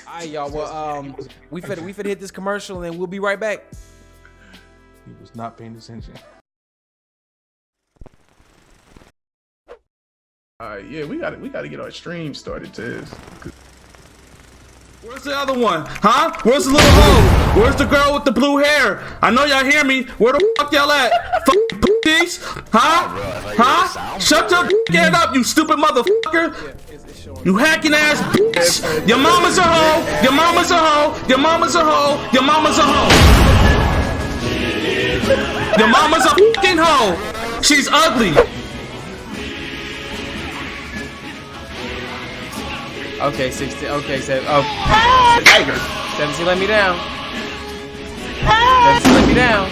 All right, y'all. Well, we finna hit this commercial and we'll be right back. He was not paying attention. All right, yeah, we got to get our stream started, Tez. Where's the other one? Huh? Where's the little hoe? Where's the girl with the blue hair? I know y'all hear me. Where the fuck y'all at? Fuck these? Huh? Huh? Shut your head up, you stupid motherfucker. You hacking ass bitch. Your mama's a hoe. Your mama's a hoe. Your mama's a hoe. Your mama's a hoe. Your mama's a fucking hoe. She's ugly. Okay, 16. Okay, 7. Oh, Tiger. 17 let me down. 17 let me down.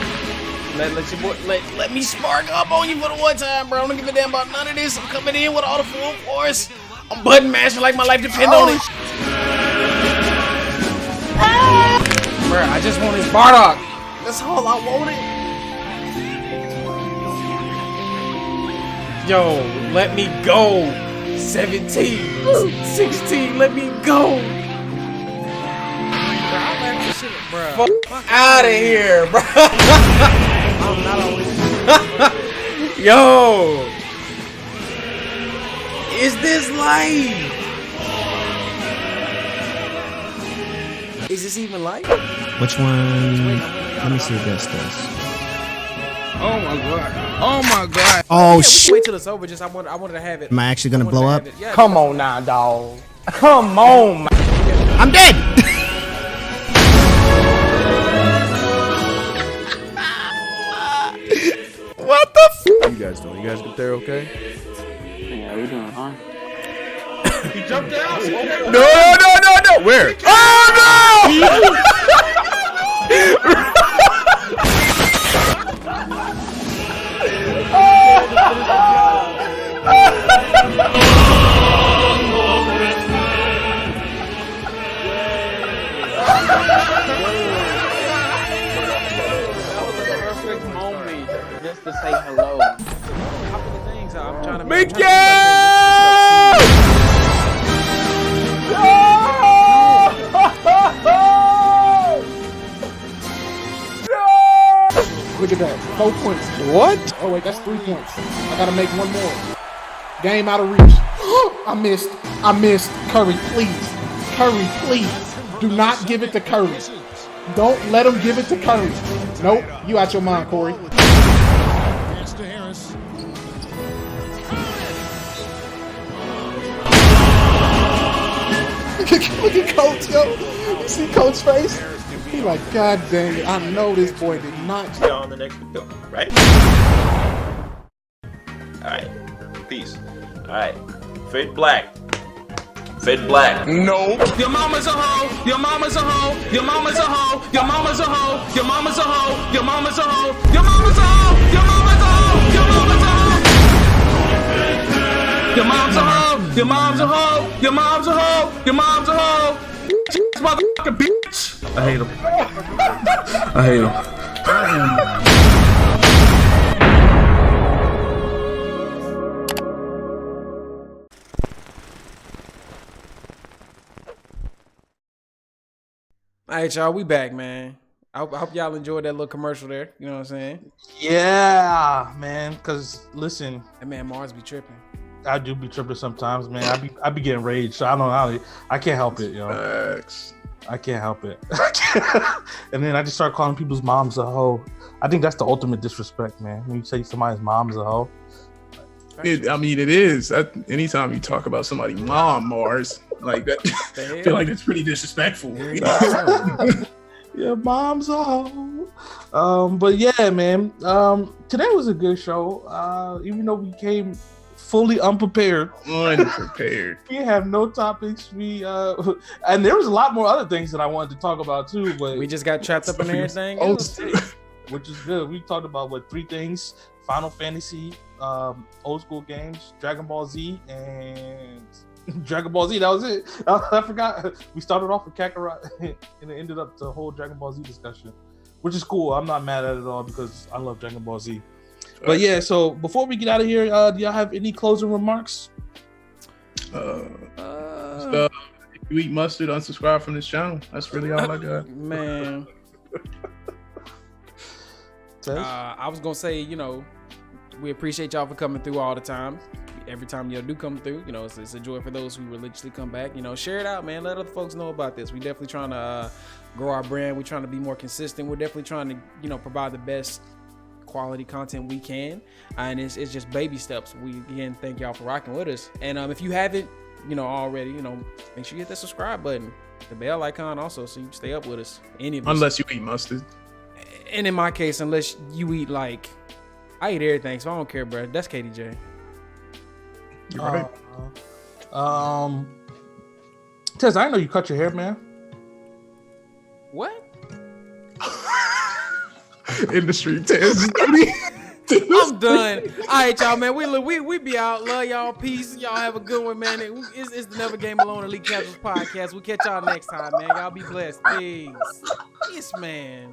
Let your boy let me spark up on you for the one time, bro. I don't give a damn about none of this. I'm coming in with all the full force. I'm button mashing like my life depends on it. Bro, I just want his Bardock. That's all I wanted. Yo, let me go. 17, 16, let me go. Bro, fuck out of here, bro. I'm not always. Yo, is this live? Is this even live? Which one? Let me see what this does. Oh my god. Oh my god. Oh yeah, shit. Wait till it's over. Just I wanted to have it. Am I actually gonna blow up? Yeah, Come on now, dog. Come on, man. I'm dead. What the f? You guys doing? You guys get there okay? Yeah, we doing fine. He jumped out. No! Where? Oh Perfect moment just to say hello. I'm trying to Make it! Look at that. 4 points. What? Oh, wait, that's 3 points. I gotta make one more. Game out of reach. I missed. Curry, please. Curry, please. Do not give it to Curry. Don't let him give it to Curry. Nope. You out your mind, Corey. Look at Coach, yo. You see Coach's face? He like, God dang it. I know this boy did not. On the next video, right? Alright. Peace. Alright. Fade black. Fade black. No. Your mama's a hoe. Your mama's a hoe. Your mama's a hoe. Your mama's a hoe. Your mama's a hoe. Your mama's a hoe. Your mama's a hoe. Your mama's a hoe. Your mama's a hoe. Your mom's a hoe. Your mom's a hoe. Your mom's a hoe. Your mom's a hoe. Motherfucking bitch. I hate him. I hate him. All right, y'all, we back, man. I hope y'all enjoyed that little commercial there. You know what I'm saying? Yeah, man. Cause listen, That man Mars be tripping. I do be tripping sometimes, man. I be getting rage. So I don't know how. I can't help it, yo. Facts. I can't help it. And then I just start calling people's moms a hoe. I think that's the ultimate disrespect, man. When you say somebody's mom's a hoe. It is. Anytime you talk about somebody's mom, Mars, like that, I feel like it's pretty disrespectful. Your mom's a hoe. But yeah, man. Today was a good show. Even though we came fully unprepared. Unprepared. We have no topics. And there was a lot more other things that I wanted to talk about too, but We just got trapped up in everything. which is good. We talked about 3 things: Final Fantasy, old school games, Dragon Ball Z, and Dragon Ball Z. That was it. I forgot. We started off with Kakarot, and it ended up the whole Dragon Ball Z discussion, which is cool. I'm not mad at it at all because I love Dragon Ball Z. But yeah, so before we get out of here, do y'all have any closing remarks? If you eat mustard, unsubscribe from this channel. That's really all I got. Man. I was gonna say, we appreciate y'all for coming through all the time. Every time y'all do come through, it's a joy for those who religiously come back. Share it out, man. Let other folks know about this. We definitely trying to grow our brand. We're trying to be more consistent. We're definitely trying to, provide the best quality content we can. And it's just baby steps. We, again, thank y'all for rocking with us. And if you haven't, already, make sure you hit that subscribe button, the bell icon also, so you can stay up with us. Unless you eat mustard. And in my case, unless you eat I eat everything, so I don't care, bro. That's KDJ. You're right. Tez, I didn't know you cut your hair, man. What? Industry Tez. I'm done. All right, y'all, man. We be out. Love y'all. Peace. Y'all have a good one, man. It's the Never Game Alone Elite Casuals podcast. We'll catch y'all next time, man. Y'all be blessed. Peace. Yes, man.